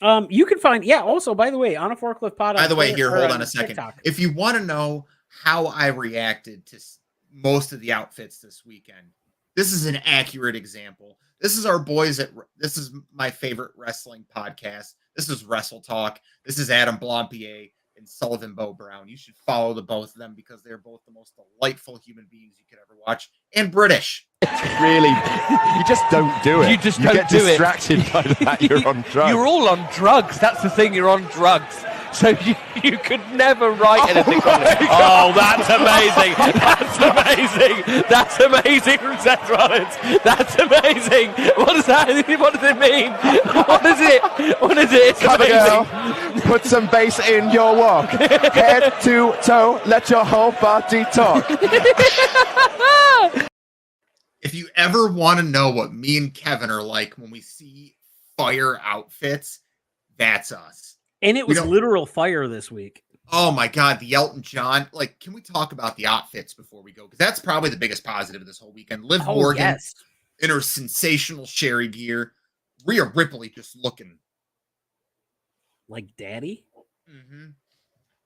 you can find, also, by the way, on a Forklift pod. By the way, here, hold on a second. TikTok. If you want to know how I reacted to most of the outfits this weekend, this is an accurate example. This is our boys this is my favorite wrestling podcast. This is Wrestle Talk. This is Adam Blompier and Sullivan Bo Brown. You should follow the both of them because they're both the most delightful human beings you could ever watch, and British. Really, you just don't do it. You get distracted by that. You're on drugs. You're all on drugs. That's the thing. You're on drugs. So you could never write anything on it. Oh, that's amazing. That's amazing. That's amazing from Seth Rollins. That's amazing. What does that? What does it mean? What is it? What is it? It's amazing. Girl, put some bass in your walk. Head to toe, let your whole body talk. If you ever want to know what me and Kevin are like when we see fire outfits, that's us. And it was literal fire this week. Oh my God, the Elton John. Can we talk about the outfits before we go? Because that's probably the biggest positive of this whole weekend. Liv Morgan in her sensational Sherry gear. Rhea Ripley just looking like daddy. Mm-hmm.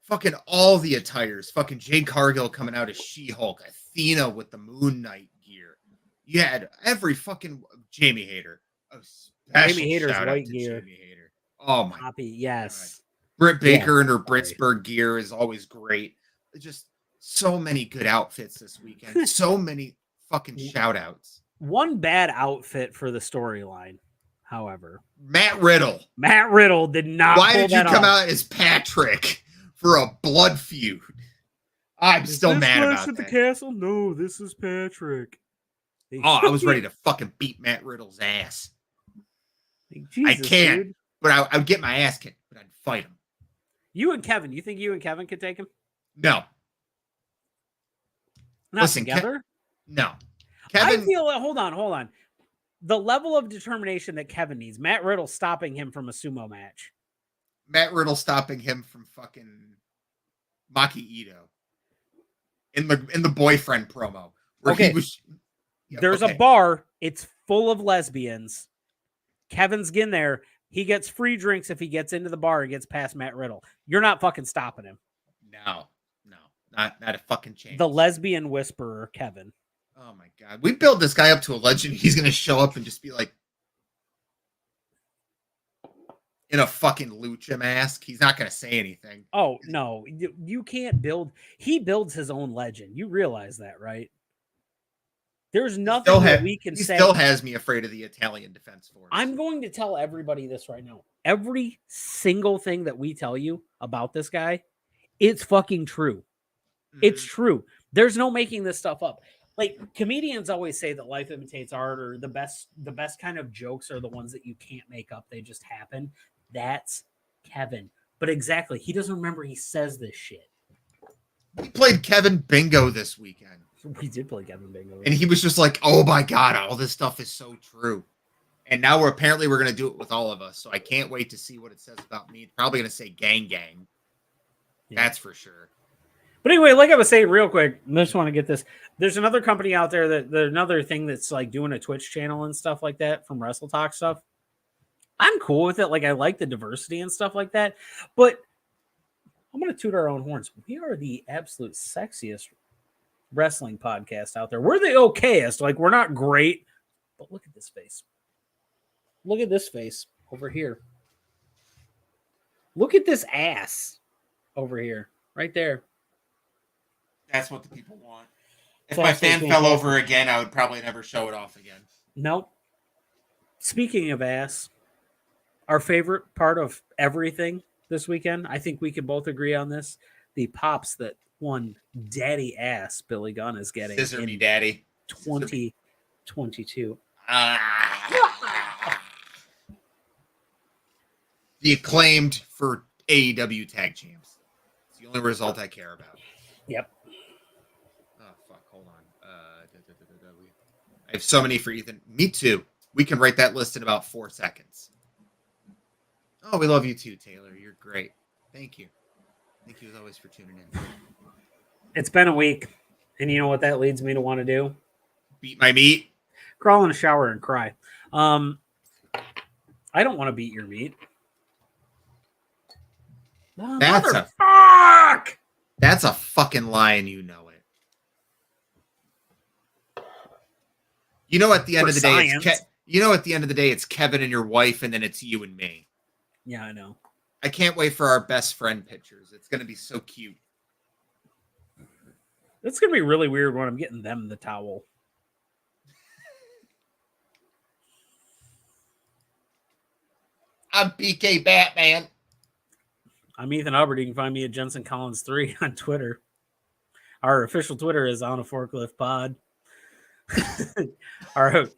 Fucking all the attires. Fucking Jade Cargill coming out as She-Hulk. Athena with the Moon Knight gear. You had every fucking Jamie Hayter. Jamie Hayter's white gear. Jamie Hayter. Oh my Poppy, yes. Britt Baker and her Britsburg gear is always great. Just so many good outfits this weekend. So many fucking shout outs. One bad outfit for the storyline, however. Matt Riddle. Matt Riddle did not. Why did you come out as Patrick for a blood feud? I'm still mad about that. At the castle? No, this is Patrick. I was ready to fucking beat Matt Riddle's ass. Jesus, I can't. Dude. But I would get my ass kicked, but I'd fight him. You and Kevin, you think you and Kevin could take him? No. Not Listen, together? No. Kevin, I feel, hold on. The level of determination that Kevin needs, Matt Riddle stopping him from a sumo match. Matt Riddle stopping him from fucking Maki Ito in the boyfriend promo where he was. There's a bar. It's full of lesbians. Kevin's getting there. He gets free drinks if he gets into the bar and gets past Matt Riddle. You're not fucking stopping him. No, not a fucking chance. The lesbian whisperer, Kevin. Oh my god, we build this guy up to a legend. He's gonna show up and just be like in a fucking lucha mask. He's not gonna say anything. Oh no, you can't build. He builds his own legend. You realize that, right? There's nothing that we can say. He still has me afraid of the Italian Defense Force. I'm going to tell everybody this right now. Every single thing that we tell you about this guy, it's fucking true. Mm-hmm. It's true. There's no making this stuff up. Like, comedians always say that life imitates art, or the best kind of jokes are the ones that you can't make up. They just happen. That's Kevin. But exactly, he doesn't remember he says this shit. We played Kevin Bingo this weekend. We did play Kevin Bingo. And he was just like, oh my God, all this stuff is so true. And now we're going to do it with all of us. So I can't wait to see what it says about me. It's probably going to say gang gang. Yeah. That's for sure. But anyway, like I was saying real quick, I just want to get this. There's another company out there that another thing that's like doing a Twitch channel and stuff like that from Wrestle Talk stuff. I'm cool with it. Like, I like the diversity and stuff like that. But I'm going to toot our own horns. We are the absolute sexiest wrestling podcast out there. We're the okayest. Like, we're not great, but look at this face. Look at this face over here. Look at this ass over here, right there. That's what the people want. If my fan fell over again, I would probably never show it off again. Nope. Speaking of ass, our favorite part of everything this weekend, I think we can both agree on this, the pops that one daddy ass Billy Gunn is getting. Scissor me, daddy. 2022. The acclaimed for AEW tag champs. It's the only result I care about. Yep. Oh, fuck. Hold on. I have so many for Ethan. Me too. We can write that list in about 4 seconds. Oh, we love you too, Taylor. You're great. Thank you. Thank you as always for tuning in. It's been a week, and you know what that leads me to want to do? Beat my meat. Crawl in a shower and cry. I don't want to beat your meat. That's a fucking lie, and you know it. You know, at the end of the day, it's Kevin and your wife, and then it's you and me. Yeah, I know. I can't wait for our best friend pictures. It's going to be so cute. It's going to be really weird when I'm getting them the towel. I'm PK Batman. I'm Ethan Hubbard. You can find me at Jensen Collins 3 on Twitter. Our official Twitter is On a Forklift Pod.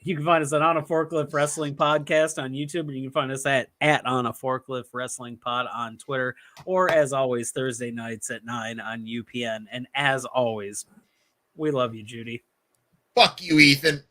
You can find us at On a Forklift Wrestling Podcast on YouTube, and you can find us at On a Forklift Wrestling Pod on Twitter, or as always, Thursday nights at 9 on UPN. And as always, we love you, Judy. Fuck you, Ethan.